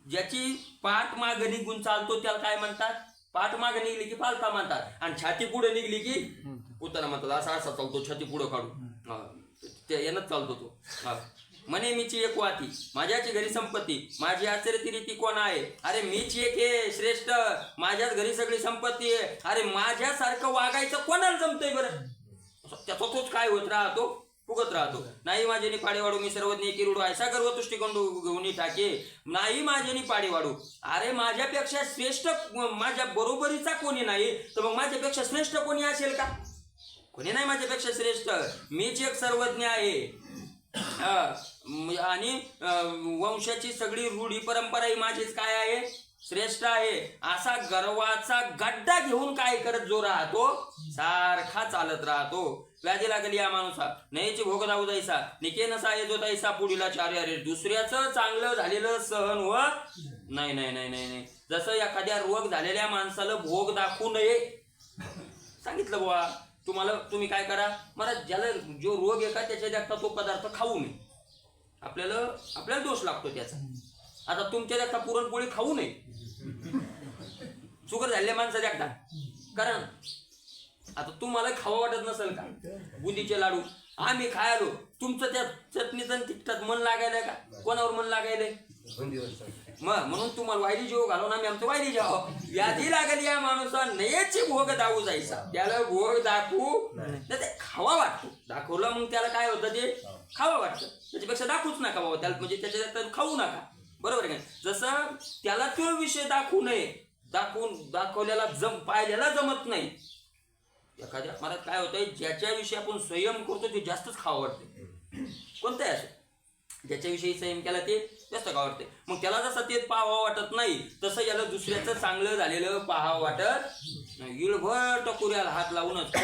ज्याची पाठ मागे निघून चालतो त्याला काय म्हणतात पाठ मागे निघली की पालथा म्हणतात आणि छाती पुढे निघली की उताना म्हणतात. असा चालतो छाती पुढे काढून ते येणच चालतो तो. म्हणे मीची एक वाती माझ्याची घरी संपत्ती माझी आचरती रीती कोण आहे. अरे मीच एक आहे श्रेष्ठ माझ्याच घरी सगळी संपत्ती आहे. अरे माझ्यासारखं वागायचं कोणाला जमतंय बरं. त्याचा तोच काय होत राहतो फुगत राहतो. नाही माझ्यानी पाडे वाढू मी सर्वज्ञ किरुडू ऐसा गर्व तुष्टिकोंडू घेऊन टाके नाही माझ्यानी पाडे वाढू. अरे माझ्यापेक्षा श्रेष्ठ माझ्या बरोबरीचा कोणी नाही तर मग माझ्यापेक्षा श्रेष्ठ कोणी असेल का. कोणी नाही माझ्यापेक्षा श्रेष्ठ. मीच एक सर्वज्ञ आहे आणि वंशाची सगळी रूढी परंपरा ही माझीच काय आहे श्रेष्ठ आहे. असा गर्वाचा गड्डा घेऊन काय करत जो राहतो सारखा चालत राहतो. व्याधी लागली या माणूसा नयची भोग दाऊ जायचा निके नसा येतो तैसा पुढीला चार्य रे. दुसऱ्याचं चांगलं झालेलं सहन होत नाही नाही नाही नाही नाही. जसं एखाद्या रोग झालेल्या माणसाला भोग दाखवू नये सांगितलं बुवा तुम्हाला तुम्ही काय करा मला ज्याला जो रोग आहे का त्याच्या देखता तो पदार्थ खाऊ नये. आपल्याला दोष लागतो त्याचा. आता तुमच्या देखता पुरणपोळी खाऊ नये शुगर झालेल्या माणसं देखता. कारण आता तुम्हाला खावा वाटत नसेल का बुंदीचे लाडू आम्ही खायलो तुमचं त्या चटणीचं आणि तिखटात मन लागायलंय का कोणावर मन लागायलंय मग म्हणून तुम्हाला वायरी जेव घालून आम्ही आमचं वायरी जेव. व्याधी लागली या माणूसा नयेची भोग दावू जायचा. त्याला भोग दाखवू ते खावा वाटतो. दाखवलं मग त्याला काय होतं ते खावा वाटतं. त्याच्यापेक्षा दाखवूच नका बाबा त्याला म्हणजे त्याच्या खाऊ नका बरोबर आहे का. जसं त्याला तो विषय दाखवू नये दाखवलेला पाहिलेला जमत नाही. एखाद्या मला काय होतंय ज्याच्याविषयी आपण संयम करतो ते जास्तच खावं वाटते. कोणतंही असो ज्याच्याविषयी संयम केला ते जास्त खावं वाटते. मग त्याला जसं ते पाहावं वाटत नाही तसं याला दुसऱ्याचं चांगलं झालेलं पाहावं वाटत नाही. इळभर टकुऱ्याला हात लावूनच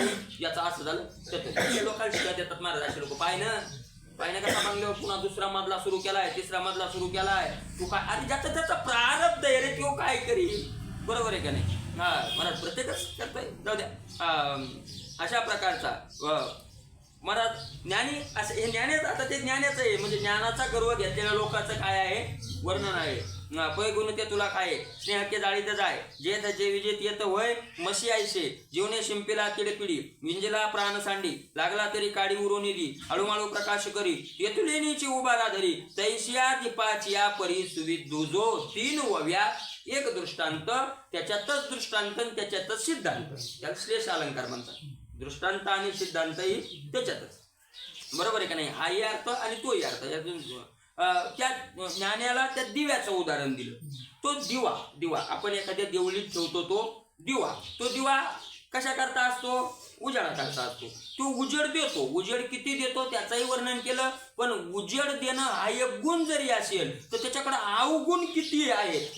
याचं असं झालं तर लोकांना शिकायला देतात महाराज असे लोक पाहिनं कसा बांगल्यावर पुन्हा दुसरा मजला सुरू केलाय तिसरा मजला सुरू केलाय. तू काय अरे ज्याचा त्याचा प्रारब्ध आहे रे तो काय करील बरोबर आहे का नाही. मला प्रत्येकच करतोय जाऊ द्या. अशा प्रकारचा महाराज ज्ञानी असं हे ज्ञानेच आता ते ज्ञानाचं आहे म्हणजे ज्ञानाचा गर्व घेतलेल्या लोकांचं काय आहे वर्णन आहे. पै गुण ते तुला काय स्नेहके जाळीत जाय जे त्याचे विजेत येत होय मशी आयशे जीवने शिंपीला किडपिडी विंजला प्राण सांडी लागला तरी काडी उरोनी दी हळूमाळू प्रकाश करी येतुलेनीची उभारा धरी तैशिया दीपाचिया परी सुविध दुजो तीन वव्या एक दृष्टांत त्याच्यातच दृष्टांत त्याच्यातच सिद्धांत. त्याला श्लेष अलंकार म्हणतात. दृष्टांत आणि सिद्धांत ही त्याच्यातच बरोबर आहे का नाही. हाही अर्थ आणि तोही अर्थ. त्या ज्ञानाला त्या दिव्याचं उदाहरण दिलं. तो दिवा आपण एखाद्या देवळीत ठेवतो तो दिवा कशा करता असतो उजेडा करता असतो. तो उजेड देतो. उजेड किती देतो त्याचंही वर्णन केलं. पण उजेड देणं हा एक गुण जरी असेल तर त्याच्याकडे अवगुण किती आहेत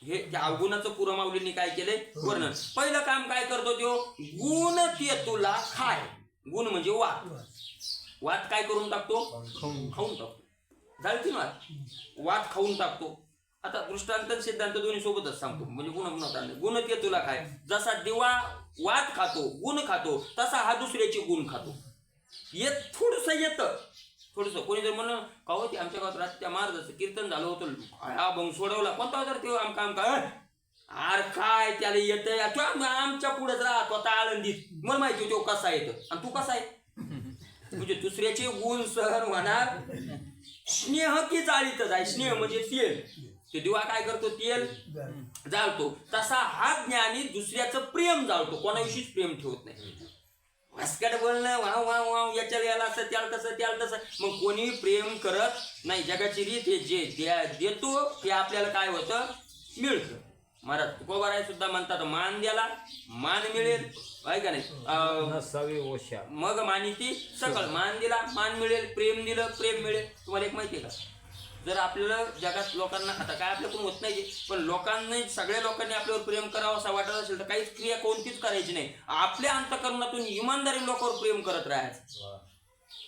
हे त्या अवगुणाचं पुरमावलींनी काय केलंय वर्णन. पहिलं काम काय करतो तो गुण ते तुला खाय. गुण म्हणजे वाघ वात काय करून टाकतो? खाऊन टाकतो. झाली ना वात खाऊन टाकतो. आता दृष्टांत सिद्धांत दोन्ही सोबतच सांगतो, म्हणजे गुण ते तुला काय. जसा दिवा वात खातो, गुण खातो, तसा हा दुसऱ्याचे गुण खातो. थोडस येतं कोणी जर म्हणलं का होती आमच्या गावात रात त्या महाराजाचं कीर्तन झालं होतं, अभंग सोडवला कोणता होता ते आमका आर काय त्याला येतंय आमच्या पुढेच राहतो आता आळंदीत, मला माहिती तो कसा येतं आणि तू कसा आहे. म्हणजे दुसऱ्याचे गुण सहन होणार. स्नेह की जाळीतच आहे. स्नेह म्हणजे तेल. ते दिवा काय करतो? तेल जाळतो. तसा हा ज्ञानी दुसऱ्याचं प्रेम जाळतो, कोणाविषयीच प्रेम ठेवत नाही. वासकट बोलणं वाव वाव वाव याच्या याला असं त्याला तसं मग कोणी प्रेम करत नाही. जगाची रीत हे जे देतो ते आपल्याला काय होतं? मिळतं. महाराज तुकोबाराय सुद्धा म्हणतात मान द्याला मान मिळेल, आहे का नाही. मग मानिती सकळ. मान दिला मान मिळेल, प्रेम दिलं प्रेम मिळेल. तुम्हाला एक माहिती आहे का, जर आपल्याला जगात लोकांना आता काय आपल्याकडून होत नाही, पण लोकांनी सगळ्या लोकांनी आपल्यावर प्रेम करावं असं वाटत असेल तर काहीच क्रिया कोणतीच करायची नाही. आपल्या अंतःकरणातून इमानदारी लोकांवर प्रेम करत राहायचं.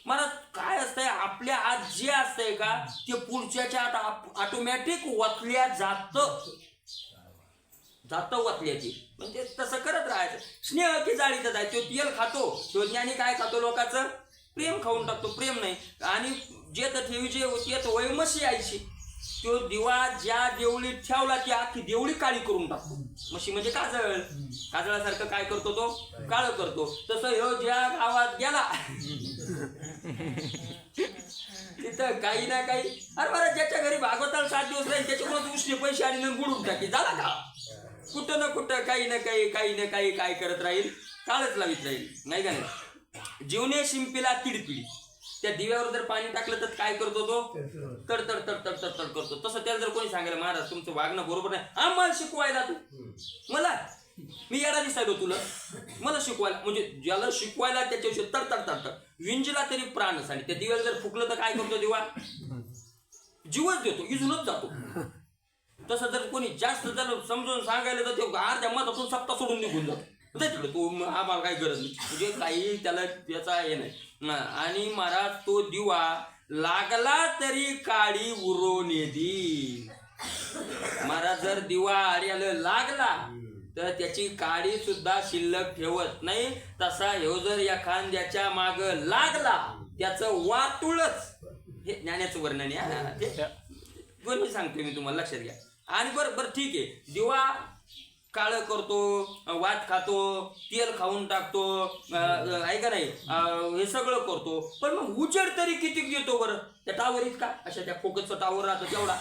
मला काय असतंय आपल्या आत जे असतंय का ते पुढच्याच्या आता ऑटोमॅटिक वतल्या जातं वतल्याची. म्हणजे तसं करत राहायचं. स्नेह की जाळीतच आहे. तो तेल खातो, तो ज्ञानी काय खातो? लोकांचं प्रेम खाऊन टाकतो. प्रेम नाही. आणि जे तर ठेवीचे होते वैमशी यायची, तो दिवा ज्या देवळीत ठेवला ती अख्खी देवळी काळी करून टाकतो. म्हशी म्हणजे काजळासारखं काय करतो? तो काळ करतो. तसं ह्यो ज्या गावात गेला तिथं काही ना काही, अरे बरं ज्याच्या घरी भागवताला 7 दिवस राहील त्याच्यामुळे उष्णे पैसे आणि बुडून टाकी झाला का. कुठं ना कुठं काही ना काही काय करत राहील, काळच लावित राहील, नाही का नाही. जीवने शिंपीला तिडपिडी. त्या दिव्यावर जर पाणी टाकलं तर काय करतो? तो तडतड करतो. तसं त्याला जर कोणी सांगायला महाराज तुमचं वागणं बरोबर नाही, आम्हाला शिकवायला तू मला मी येडा दिसायलो तुला मला शिकवायला, म्हणजे ज्याला शिकवायला त्याच्याविषयी तडतड विंजला तरी प्राण साडी. त्या दिव्याला जर फुकलं तर काय करतो? दिवा जीवच देतो, इजूनच जातो. तसं जर कोणी जास्त जर समजून सांगायला तर ते अर्ध्या मतातून सप्ताह सोडून निघून जातो. तिकडे तू आम्हाला काही गरज नाही, म्हणजे काही त्याला त्याचा हे नाही. आणि महाराज तो दिवा लागला तरी काळी उरवणे दी. महाराज जर दिवा आर्याला लागला तर त्याची काळी सुद्धा शिल्लक ठेवत नाही. तसा ह्यो जर एखाद्याच्या माग लागला त्याचं वाटुळच. हे ज्ञानाचं वर्णन आहे, कोणी सांगतोय मी तुम्हाला, लक्षात घ्या. आणि बरं ठीक आहे, दिवा काळ करतो, वात खातो, तेल खाऊन टाकतो, ऐका नाही हे सगळं करतो, पण मग उजेड तरी किती देतो बरं? त्या टावर इतका, अशा त्या फोकसचा टावर राहतो तेवढा.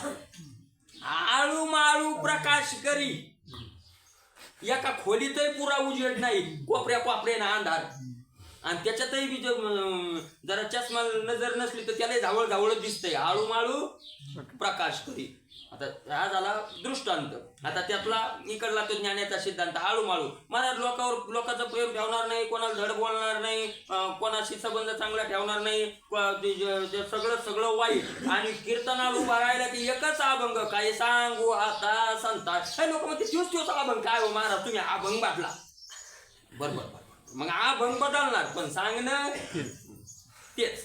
आळू माळू प्रकाश करी. एका खोलीतही पुरा उजेड नाही, कोपऱ्या ना अंधार. आणि त्याच्यातही बी जरा चष्मा नजर नसली तर त्यालाही झावळ दिसतंय. आळू माळू प्रकाश करी. आता हा झाला दृष्टांत. आता त्यातला इकडला तो ज्ञानाचा सिद्धांत. आळू माळू मला लोकांचं प्रेम ठेवणार नाही, कोणाला धड बोलणार नाही, कोणाशी संबंध चांगला ठेवणार नाही, सगळं वाईट. आणि कीर्तनाला उभा राहिला की एकच अभंग, काय सांगू आता संता. हे लोक म्हणते त्योच अभंग. काय हो महाराज तुम्ही अभंग बाटला. बरोबर मग अभंग बदलणार पण सांगणं तेच.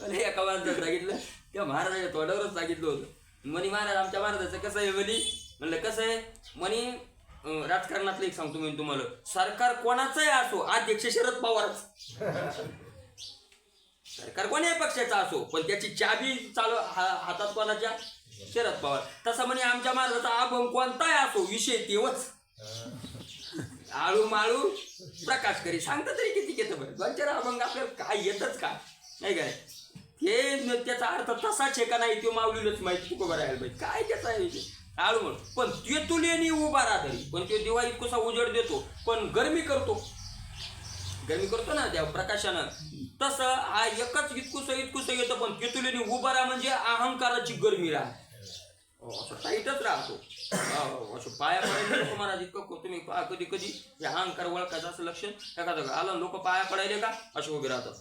एका माणसानं सांगितलं त्या महाराजाच्या तोंडावरच सांगितलं होतं. म्हणे महाराज आमच्या महाराजाचं कसं आहे म्हणे. म्हणलं कसं आहे म्हणे, राजकारणातलं एक सांगतो मी तुम्हाला. सरकार कोणाचंही असो, अध्यक्ष शरद पवारच. सरकार कोणाही पक्षाचा असो पण त्याची चाबी चालू हातात कोणाच्या? शरद पवार. तसं म्हणे आमच्या महाराजाचा अभंग कोणताही असो, विषय तेवच. आळू माळू प्रकाश करी. सांगता तरी किती येतं बरं? 2-4 अभंग आपल्याला काय येतच का नाही काय? हे त्याचा अर्थ तसाच आहे का नाही ते माऊलीलाच माहिती. तुको बरं राहायला पाहिजे काय त्याचा आहे आळू म्हणून. पण ते तुलेनी उभा राहा तरी पण तो दिवा इतकोसा उजेड देतो पण गरमी करतो ना त्या प्रकाशानं. तसं हा एकच इतकुसं येतं पण केतुलेनी उभा राहा म्हणजे अहंकाराची गरमी राहा. असं टाईटच राहतो. असं पाया पडायला महाराज इतकं तुम्ही कधी या अहंकार ओळखायचं असं लक्षण एखादं आलं. लोक पाया पडायले का असे उभे राहतात.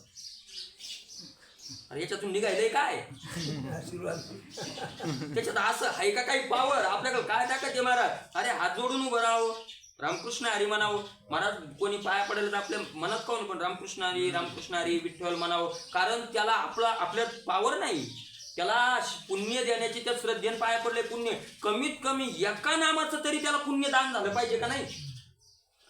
अरे याच्यातून निघायलंय काय? त्याच्यात असं आहे का काही पावर आपल्याकडे? काय ताकद आहे महाराज? अरे हात जोडून उभं राहावं. रामकृष्ण हरी म्हणावं. महाराज कोणी पाया पडेल तर आपल्या मनात कोण पण रामकृष्ण हरी विठ्ठल म्हणावं. कारण त्याला आपल्यात पावर नाही, त्याला पुण्य देण्याची त्या श्रद्धेने पाया पडले. पुण्य कमीत कमी एका नामाचं तरी त्याला पुण्यदान झालं पाहिजे का नाही.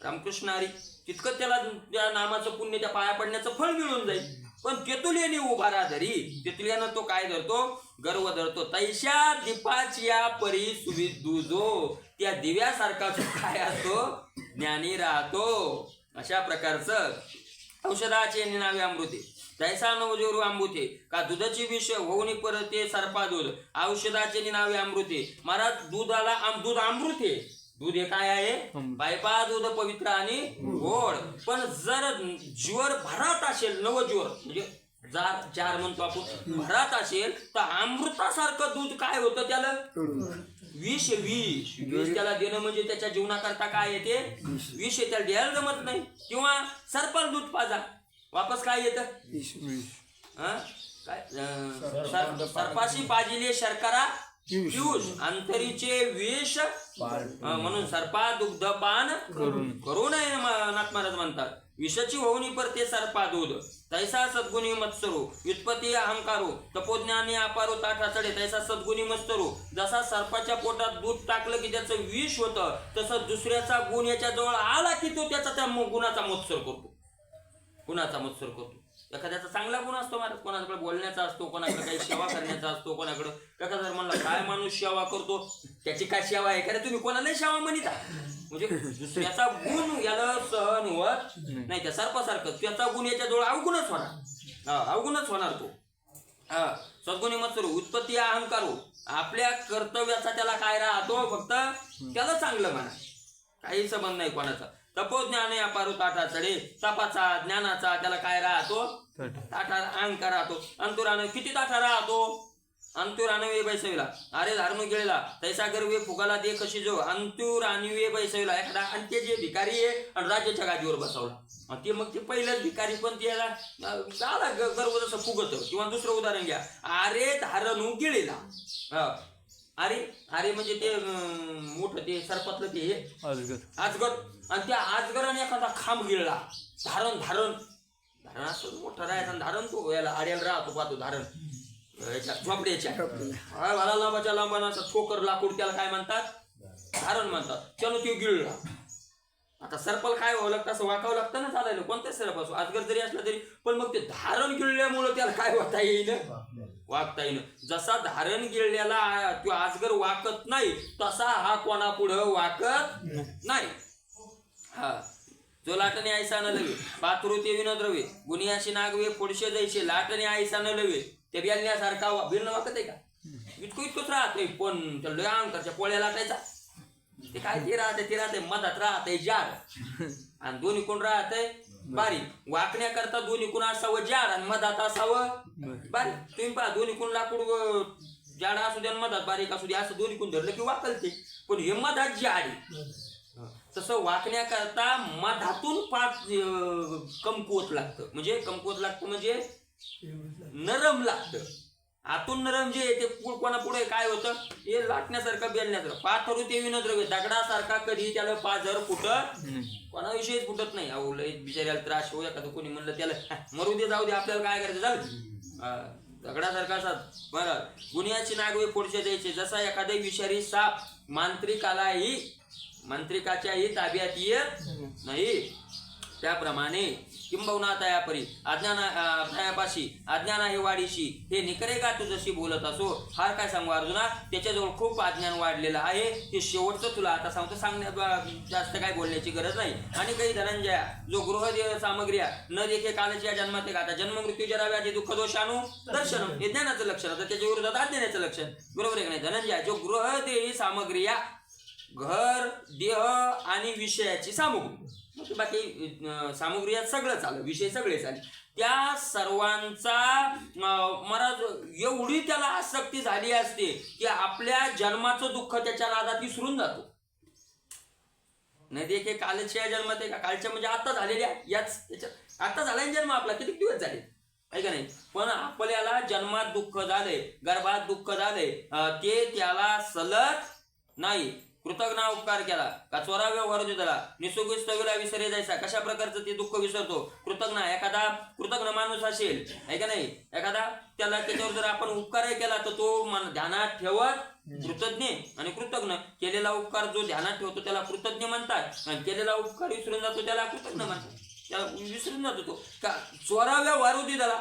रामकृष्ण हरी तितकं त्याला त्या नामाचं पुण्य त्या पाया पडण्याचं फळ मिळून जाईल. पण तेतुल्याने उभारा धरी, तेतुल्यानं तो काय धरतो, गर्व धरतो. तैशा दीपाची या परी सुविध दुजो, त्या दिव्यासारखा तो काय असतो, ज्ञानी राहतो. अशा प्रकारचं औषधाचे निनावे अमृते तैसा नवजोरू अमृते, का दुधाची विष होऊन परते सर्पा दूध. औषधाचे निनावे अमृते. महाराज दूधाला दूध अमृत आहे. दूध हे काय आहे, बायपा दूध पवित्र आणि गोड. पण जर ज्वर भरात असेल, नवज्वर म्हणजे जार म्हणतो आपण, भरात असेल तर अमृतासारखं दूध काय होतं त्याला, विष त्याला देणं म्हणजे त्याच्या जीवनाकरता काय येते, विष त्याला द्यायला जमत नाही. किंवा सर्पाल दूध पाजा, वापस काय येतं, काय सर्पाशी पाजिले शर्करा पियुष, अंतरीचे विष म्हणून सर्पा दुग्धपान करू नये नाथ महाराज म्हणतात. विषाची होऊनी पर ते सर्पा दूध, तैसा सद्गुणी मत्सरू व्युत्पत्ती अहंकारू, तपोज्ञानी अपारू ताठा चढे, तैसा सद्गुणी मत्सरू. जसा सर्पाच्या पोटात दूध टाकलं की त्याचं विष होतं, तसं दुसऱ्याचा गुण याच्या जवळ आला की तो त्याचा त्या गुणाचा मत्सर करतो, गुणाचा मत्सर करतो. एखाद्याचा चांगला गुण असतो महाराज, कोणाकडे बोलण्याचा असतो, कोणाकडे काही सेवा करण्याचा असतो, कोणाकडे एखादा म्हणला काय माणूस सेवा करतो, त्याची काय सेवा आहे का, तुम्ही कोणालाही सेवा म्हणता. म्हणजे दुसऱ्याचा गुण याला सहन होत नाही. त्या सर्पासारखं त्याचा गुण याच्याजवळ अवगुणच होणार, अवगुणच होणार तो. सद्गुणी मत्सरू उत्पत्ती अहंकारू, आपल्या कर्तव्याचा त्याला काय राहतो, फक्त त्याला चांगलं म्हणा, काही संबंध नाही कोणाचा. तपोज्ञाने अपारू ताठा चढे, तपाचा ज्ञानाचा त्याला काय राहतो, ताठा अहंकार राहतो. अंतुरानं किती ताठा राहतो, अंतुरानवे बैसविला अरे धारणू गेलेला, तैसा गर्वे फुगाला दे कशी जो, अंतुरानवे बैसविला. एखादा आणि ते जे भिकारी आहे आणि राज्याच्या गादीवर बसवला, ते मग ते पहिलंच भिकारी पण त्याला झाला गर्व जसं फुगत. किंवा दुसरं उदाहरण घ्या, अरे धारणू गेलेला. अरे म्हणजे ते मोठं ते सर्पातलं ते आजगर, आणि त्या आजगराने एखादा खांब गिळला. धारण असं मोठं राहायचं, धारण तो याला आड्याला राहतो, पाहतो धारण झोपड्याच्या लांबाच्या लांबाचा ठोकर लाकूड, त्याला काय म्हणतात, धारण म्हणतात. त्यानं ते गिळला. आता सर्पाला काय व्हावं लागतं, असं वाकावं लागतं ना चालायला, कोणत्या सर्प असो, आजगर जरी असला तरी. पण मग ते धारण गिळल्यामुळं त्याला काय वागता येईल, वागता येईल. जसा धारण गिळल्याला तो आजगर वाकत नाही, तसा हा कोणापुढं वाकत नाही. जो लाटणे आयसा न लवे, पाथरू ते विनोद रवे, गुनियाशी नागवे फोडशे जैसे, लाटणे आयसा न लवे. ते बेलण्यासारखा बिलणं वाकत आहे का, इतकंच राहतंय. पण त्या अंकरच्या पोळ्या लाटायचा, ते काय ते राहते मधात राहतंय जार, आणि दोन्ही कोण राहतंय बारीक. वाकण्याकरता दोन्ही कोण असावं जार आणि मधात असावं बारीक. तुम्ही पहा, दोन्ही कोण लाकूड जाड असू द्या, मधात बारीक असू द्या, असं दोन्ही कोण धरलं की वाकलते. पण हे मधात जाडी, तसं वाकण्याकरता मधातून पाच कमकुवत लागतं. म्हणजे कमकुवत लागतं म्हणजे नरम लागतं. आतून नरम जे ते कोणा पुढे काय होतं, हे लाटण्यासारखं बेलण्यासारखं. पाथरू ते विनोद रवे, दगडासारखा कधी त्याला पाझर फुटत, कोणाविषयीच फुटत नाही. अहो लय बिचाऱ्याला त्रास होऊ, एखादं कोणी म्हणलं त्याला मरू दे जाऊ दे, आपल्याला काय करायचं झालं, दगडासारखा असा. बरं, गुन्ह्याची नागवे फोडशे द्यायचे, जसा एखादा विषारी साप मांत्रिकाच्याही ताब्यात येत नाही, त्याप्रमाणे किंबहुना तयापरी तयापाशी अज्ञान आहे वाढीशी, हे निकरे का तू जशी बोलत असो. हार काय सांगू अर्जुना, त्याच्याजवळ खूप अज्ञान वाढलेलं आहे. ते शेवटचं तुला आता सांगतो, सांगण्यात जास्त काय बोलण्याची गरज नाही. आणि काही धनंजया, जो गृह सामग्र्या न देखे कालच्या जन्माते का, आता जन्म मृत्यू जरा व्याधी दुःख दोषाणू दर्शन, हे ज्ञानाचं लक्षण. आता त्याच्या विरोधात अज्ञानाचं लक्षण, बरोबर आहे का नाही. धनंजया, जो गृह देही सामग्र्या, घर देह आणि विषयाची सामग्री, बाकी सामग्री सगळं चाललं, विषय सगळे चालले, त्या सर्वांचा महाराज एवढी त्याला आसक्ती झाली असते की आपल्या जन्माचं दुःख त्याच्या नादात विसरून जातो. नाही देखे कालच्या जन्मात आहे का, कालच्या म्हणजे आता झालेल्या याच त्याच्यात आता झाला जन्म आपला, किती दिवस झाले आहे का नाही. पण आपल्याला जन्मात दुःख झालंय, गर्भात दुःख झालंय, ते त्याला सलत नाही. कृतज्ञ उपकार केला का चोराव्या वरदू दिला निसुगुस्तवीला विसरे जायचा कशा प्रकारचं ते दुःख विसरतो कृतज्ञ एखादा कृतज्ञ माणूस असेल आहे का नाही एखादा त्याला त्याच्यावर जर आपण उपकारही केला तर तो ध्यानात ठेवत कृतज्ञ आणि कृतज्ञ केलेला उपकार जो ध्यानात ठेवतो त्याला कृतज्ञ म्हणतात आणि केलेला उपकार विसरून जातो त्याला कृतज्ञ म्हणतात त्याला विसरून जातो तो का चोराव्या वारुदी त्याला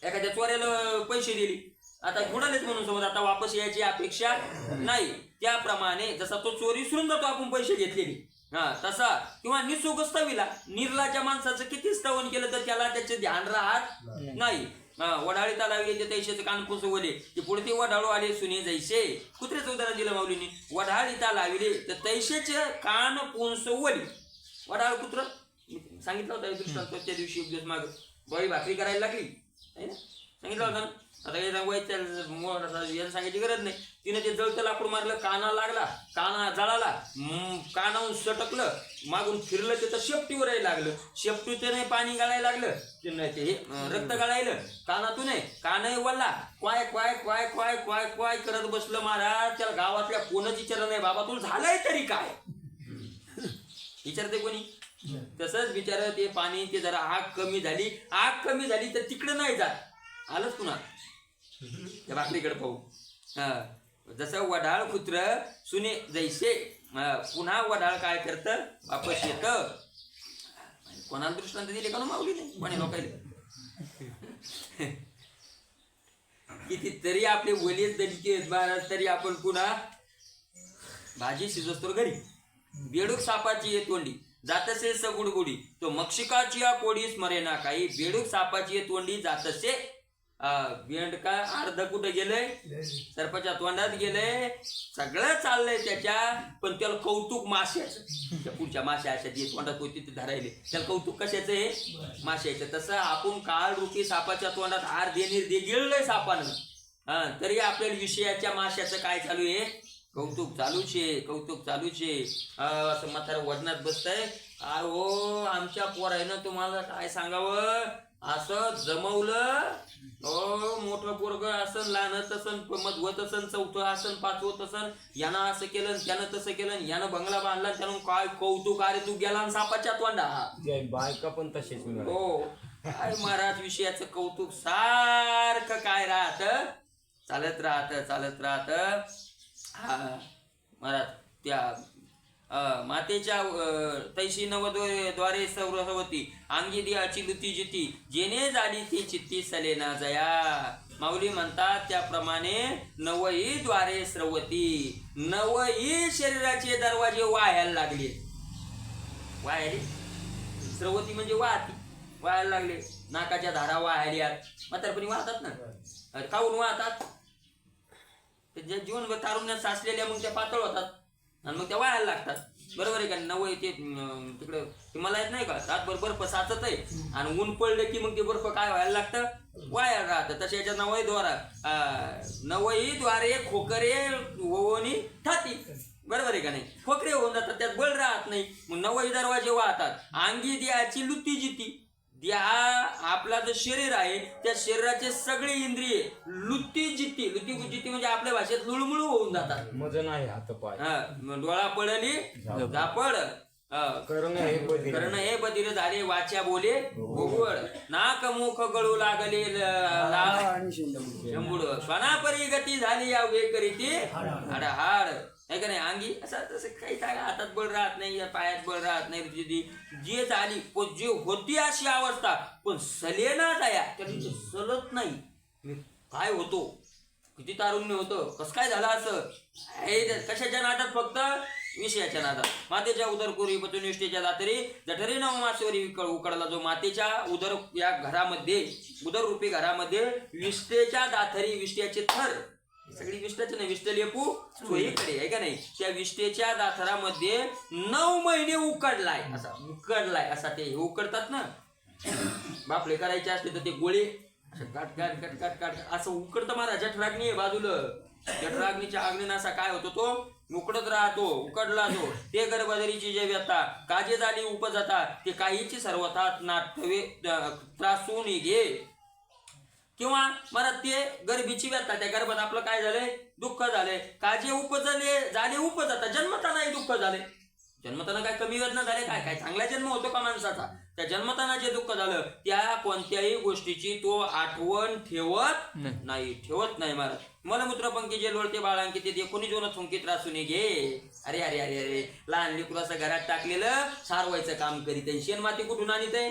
एखाद्या चोऱ्याला पैसे दिली आता बुडालेच म्हणून समज आता वापस यायची अपेक्षा नाही त्याप्रमाणे जसा तो चोरी विसरून जातो आपण पैसे घेतलेली हा तसा किंवा निसुगस्तवीला निर्लाच्या माणसाचं किती स्तवन केलं तर त्याला त्याचे ध्यान राहत नाही वडाळीता लावले ते तैशेच कान पुसवले ते पुढते वडाळू आले सुने जैसे कुत्र्याचं उदाहरण दिलं माऊलीने वडाळीता लावले तर तैशेचे कान पुसवली वडाळ कुत्र सांगितलं होतं दृष्टांत त्या दिवशी एक दिवस माग बाई भाकरी करायला लागली आहे ना सांगितलं होतं ना आता काही सांगायचं सांगायची गरज नाही तिने ते जळतं लाकूड मारलं काना लागला काना जळाला कानाहून सटकलं मागून फिरलं ते तर शेपटीवरही लागलं शेपटीने पाणी गाळायला लागलं ते रक्त गाळायलं कानातून कानही वळला क्वाय क्वाय क्वाय क्वाय क्वाय क्वाय करत बसलं महाराज त्याला गावातल्या कोणच विचारलं नाही बाबा तुला झालंय तरी काय विचारते कोणी तसंच बिचार ते पाणी ते जरा आग कमी झाली तर तिकडं नाही जात आलंच पुन्हा त्या भाकरीकडे पाहू जसं वडाळ कुत्र सुने जैसे पुन्हा वडाळ काय करत वापस येत कोणाला दृष्टांत दिले का माऊली नाही कोणी लोकांना किती तरी आपले वलीच दलिके महाराज तरी आपण पुन्हा भाजी शिजवतो घरी बेडूक सापाची तोंडी जातसे सगुडगुडी तो मक्षिकाची या कोडी स्मरेना काही बेडूक सापाची तोंडी जातसे बेंड का अर्ध कुठं गेलंय सरपंचा तोंडात गेलंय सगळं चाललंय त्याच्या पण त्याला कौतुक माश्याचं त्या पुढच्या माश्या अशा जे तोंडात होती ते धरायले त्याला कौतुक कशाचं आहे माश्याचं तसं आपण काळ रुपी सापाच्या तोंडात हार दे गिळलंय सापानं तरी आपल्याला विषयाच्या माश्याचं काय चालू आहे कौतुक चालूच आहे असं म्हातारा वजनात बसतंय हो आमच्या पोरानं तुम्हाला काय सांगावं असं जमवलं मोठं पोरग असन लहानच असन मधवत असन चौथं असन पाचवत असन यानं असं केलं त्यानं तसं केलं यानं बंगला बांधला त्यानं काय कौतुक अरे तू गेला सापाच्या तोंडा बायका पण तसेच हो काय महाराज विषयाचं कौतुक सारखं काय राहत चालत राहत हा महाराज त्या मातेच्या तैशी नवद्वारे सौरवती अंगी दियाची लुती जिती जेने झाली ती चित्ती सलेना जया माऊली म्हणतात त्याप्रमाणे नवई द्वारे स्रवती नवई शरीराचे दरवाजे वाहायला लागले स्रवती म्हणजे वाहायला लागले नाकाच्या धारा वाहायल्या म्हातारपणी वाहतात ना काऊन वाहतात जीवन तारुण्यात साचलेल्या मग त्या पातळ होतात आणि मग त्या वायाला लागतात बरोबर आहे का नवं ते तिकडं मला येत नाही का रातभर बर्फ साचत आहे आणि ऊन पडलं की मग ते बर्फ काय व्हायला लागतं वायाला राहतं तसे याच्या नवई द्वारे खोकरे ओवणी ठाती बरोबर आहे का नाही खोकरे होऊन जातात त्यात बळ राहत नाही मग नवई दरवाजे वाहतात अंगी द्याची लुती जिती द्या आपला जो शरीर आहे त्या शरीराचे सगळे इंद्रिय लुती जिती म्हणजे आपल्या भाषेत लुळमुळू होऊन जातात मजन आहे हात पाय डोळा पडली झापड कर्ण हे बधीर झाले वाच्या बोले गोगळ नाक मुख गळू लागले शंभुड स्वनापरी गती झाली या वे करीती हाड आहे का नाही अंगी असं तसं काही काय हातात बळ राहत नाही या पायात बळ राहत नाही जे झाली जे होती अशी अवस्था पण सलेना जाया त्याची सलत नाही काय होतो किती तारुण्य होतं कसं काय झालं असं कशाच्या नादात फक्त विषयाच्या नादात मातेच्या उदरकुरी पतुनिष्ठेच्या दातरी जठरी नवमासेवरी उकडला जो मातेच्या उदर या घरामध्ये उदर रूपी घरामध्ये विष्ठेच्या दाथरी विष्ठ्याचे थर सगळी विष्ठाचे नाही विष्ठ लेपू सोयीकडे आहे का नाही त्या विष्ठेच्या दाथरामध्ये 9 महिने उकडलाय असा ते उकडतात ना बापले करायचे असते तर ते गोळे काट असं उकडतं महाराज जठराग्नी बाजूला जठराग्नीच्या आग्नीनं असा काय होतो तो उकडत राहतो उकडला तो ते गर्भधरीची जे व्यथा काजे झाली उपजाता ते काहीची सर्वथा नाटवे त्रासून घे किंवा मला ते गर्भीची व्यथा त्या गर्भात आपलं काय झालंय दुःख झाले का जे उपजले झाले उपजता जन्मतानाही दुःख झाले जन्मताना काय कमी वेदना झाले काय काय चांगला जन्म होतो का माणसाचा त्या जन्मताना जे दुःख झालं त्या कोणत्याही गोष्टीची तो आठवण ठेवत नाही महाराज मलमूत्रपंखी जे लोळते बाळांकी ते कोणी जोन थुंकी त्रासून घे अरे अरे अरे अरे लहान लेकरू असं घरात टाकलेलं सारवायचं काम करीत आहे शेण माती कुठून आणत आहे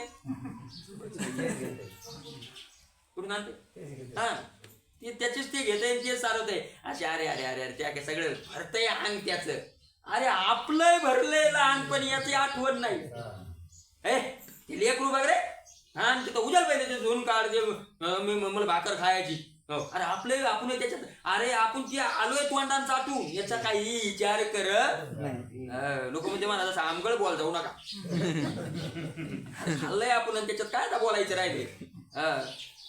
कुठून आणते हा ते त्याचीच ते घेत आहे ते सारवत आहे असे अरे अरे अरे अरे त्या सगळं भरतंय अंग त्याच अरे आपलंय भरलंय लहानपणी याची आठवण नाही ते लेकरू बघ रे हा तिथं उजाल पाहिजे ते धुवून काढ दे मला भाकर खायची अरे आपले आपण त्याच्यात अरे आपण ती आलोय तोंडान चाटून याचा काही विचार करत लोक म्हणजे मला जसं आमगळ बोल जाऊ नका खाल्लंय आपण त्याच्यात काय आता बोलायचं राहिले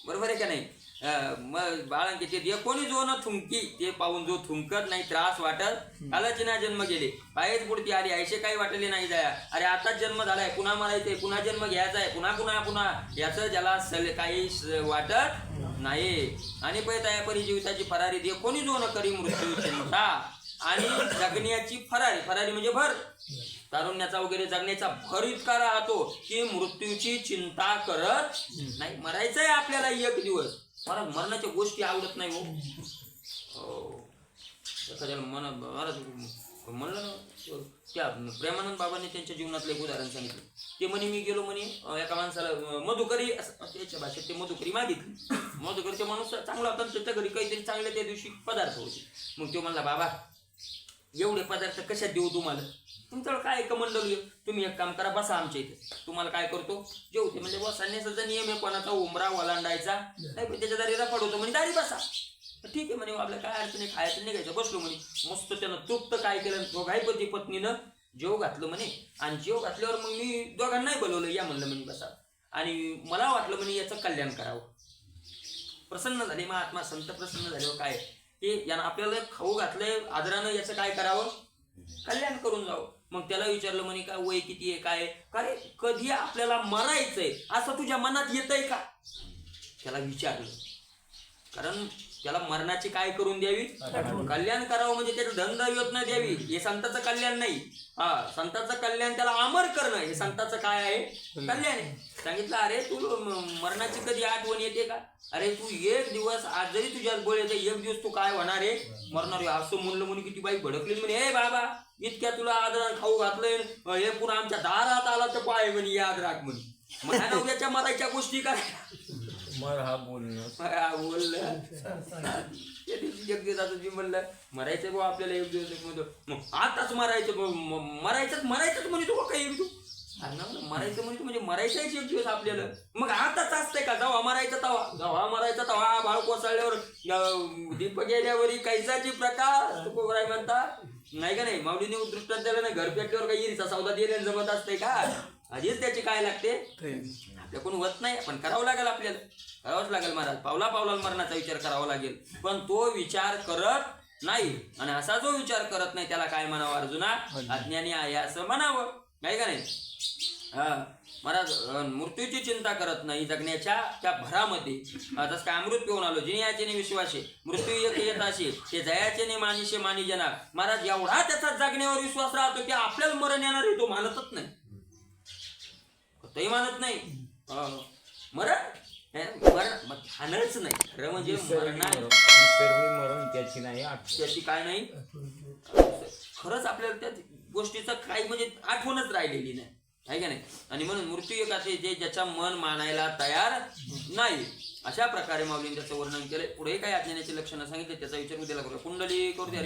बरोबर आहे का नाही मग बाळांकी ते कोणी जो ना थुंकी ते पाहून जो थुंकत नाही त्रास वाटत कालच ना जन्म गेले पायच पुढती आली ऐसे काही वाटले नाही जाया अरे आताच जन्म झालाय पुन्हा मरायचंय पुन्हा जन्म घ्यायचा आहे पुन्हा पुन्हा पुन्हा याचं ज्याला काही वाटत नाही आणि पैतायापरी जीविताची फरारी दे कोणी जो न करी मृत्यू चिंता आणि जगण्याची फरारी म्हणजे भर तारुण्याचा वगैरे जगण्याचा भर इतका राहतो की मृत्यूची चिंता करत नाही मरायचंय आपल्याला एक दिवस मला मरणाच्या गोष्टी आवडत नाही हो एखाद्याला म्हणलं ना त्या प्रेमानंद बाबांनी त्यांच्या जीवनातलं एक उदाहरण सांगितलं ते म्हणे मी गेलो म्हणे एका माणसाला मधुकरी त्याच्या भाषेत ते मधुकरी मागितली मधुकरी ते माणूस चांगला होता त्याच्या घरी काहीतरी चांगले त्या दिवशी पदार्थ होते मग तो म्हणला बाबा एवढे पदार्थ कशात देऊ तुम्हाला तुमच्याकडे काय कमंडल तुम्ही एक काम करा बसा आमच्या इथे तुम्हाला काय करतो जेवते म्हणजे बसण्याचा नियम आहे कोणाचा उमरा ओलांडायचा नाही पण त्याच्या दारी रफाड होतो म्हणजे दारी बसा ठीक आहे म्हणे आपल्या काय अडचण नाही खायचं निघायचं बसलो म्हणे मस्त त्यानं तृप्त काय केलं दोघाही पत्नीनं जेव घातलं म्हणे आणि जेव घातल्यावर मग मी दोघांनाही बोलवलं या म्हणलं म्हणे बसा आणि मला वाटलं म्हणे याचं कल्याण करावं प्रसन्न झाले मग आत्मा संत प्रसन्न झाल्यावर काय हे यानं आपल्याला खाऊ घातलंय आदरानं याचं काय करावं कल्याण करून जावं मग त्याला विचारलं म्हणे काय वय किती आहे काय काय कधी आपल्याला मरायचंय असं तुझ्या मनात येतंय का त्याला विचारलं कारण त्याला मरणाची काय करून द्यावी कल्याण करावं म्हणजे त्याचं धंदा योजना द्यावी हे संताचं कल्याण नाही संताचं कल्याण त्याला अमर करणं हे संताचं काय आहे कल्याण आहे सांगितलं अरे तू मरणाची कधी आठवण येते का अरे तू एक दिवस आज जरी तुझ्यात बळ येते एक दिवस तू काय होणार आहे मरणार असं म्हणलं म्हणे किती बाई भडकली म्हणे हे बाबा इतक्या तुला आदरान खाऊ घातलंय हे पुन्हा आमच्या दारात आला तर पाय म्हणे याद राख म्हणे मला उद्याच्या मरायच्या गोष्टी काय बोललं एक दिवस जी म्हणलं मरायचं भाऊ आपल्याला एक दिवस मग आताच मरायचंच म्हणजे तू काही मरायचं म्हणजे मरायचाच एक दिवस आपल्याला मग आताच असतंय का जेव्हा मरायचा तवा बाळ कोसळल्यावर दीप गेल्यावर कैसाची प्रकार तू काय म्हणता नाही का नाही माऊलीने दृष्टांत दिलं ना घर पेटल्यावर काही इरीचा सौदा दिले जमत असते का आधीच त्याची काय लागते आपल्याकडून होत नाही पण करावं लागेल आपल्याला करावंच लागेल महाराज पावला मरणाचा विचार करावा लागेल पण तो विचार करत नाही आणि असा जो विचार करत नाही त्याला काय म्हणावं अर्जुना अज्ञानी आहे असं म्हणावं नाही का नाही महाराज मृत्यूची चिंता करत नाही जगण्याच्या त्या भरामध्ये जसं काय अमृत पिऊन आलो जिनियाचे विश्वासे मृत्यू येत असे ते जयाचे ने मानिशे मानी जना महाराज एवढा त्याचा जगण्यावर विश्वास राहतो की आपल्याला मरण येणार आहे तो मानतच नाही तही मानत नाही मरण ठाणच नाही खरं म्हणजे मरण त्याची काय नाही खरंच आपल्याला त्या गोष्टीचं काही म्हणजे आठवणच राहिलेली नाही आहे का नाही आणि म्हणून मृत्यू एक असे जे ज्याचा मन मानायला तयार नाही अशा प्रकारे माऊलींनी त्याचं वर्णन केलंय पुढे काय अज्ञानाची लक्षणं सांगितले त्याचा विचार उद्याला करूया कुंडली करू द्या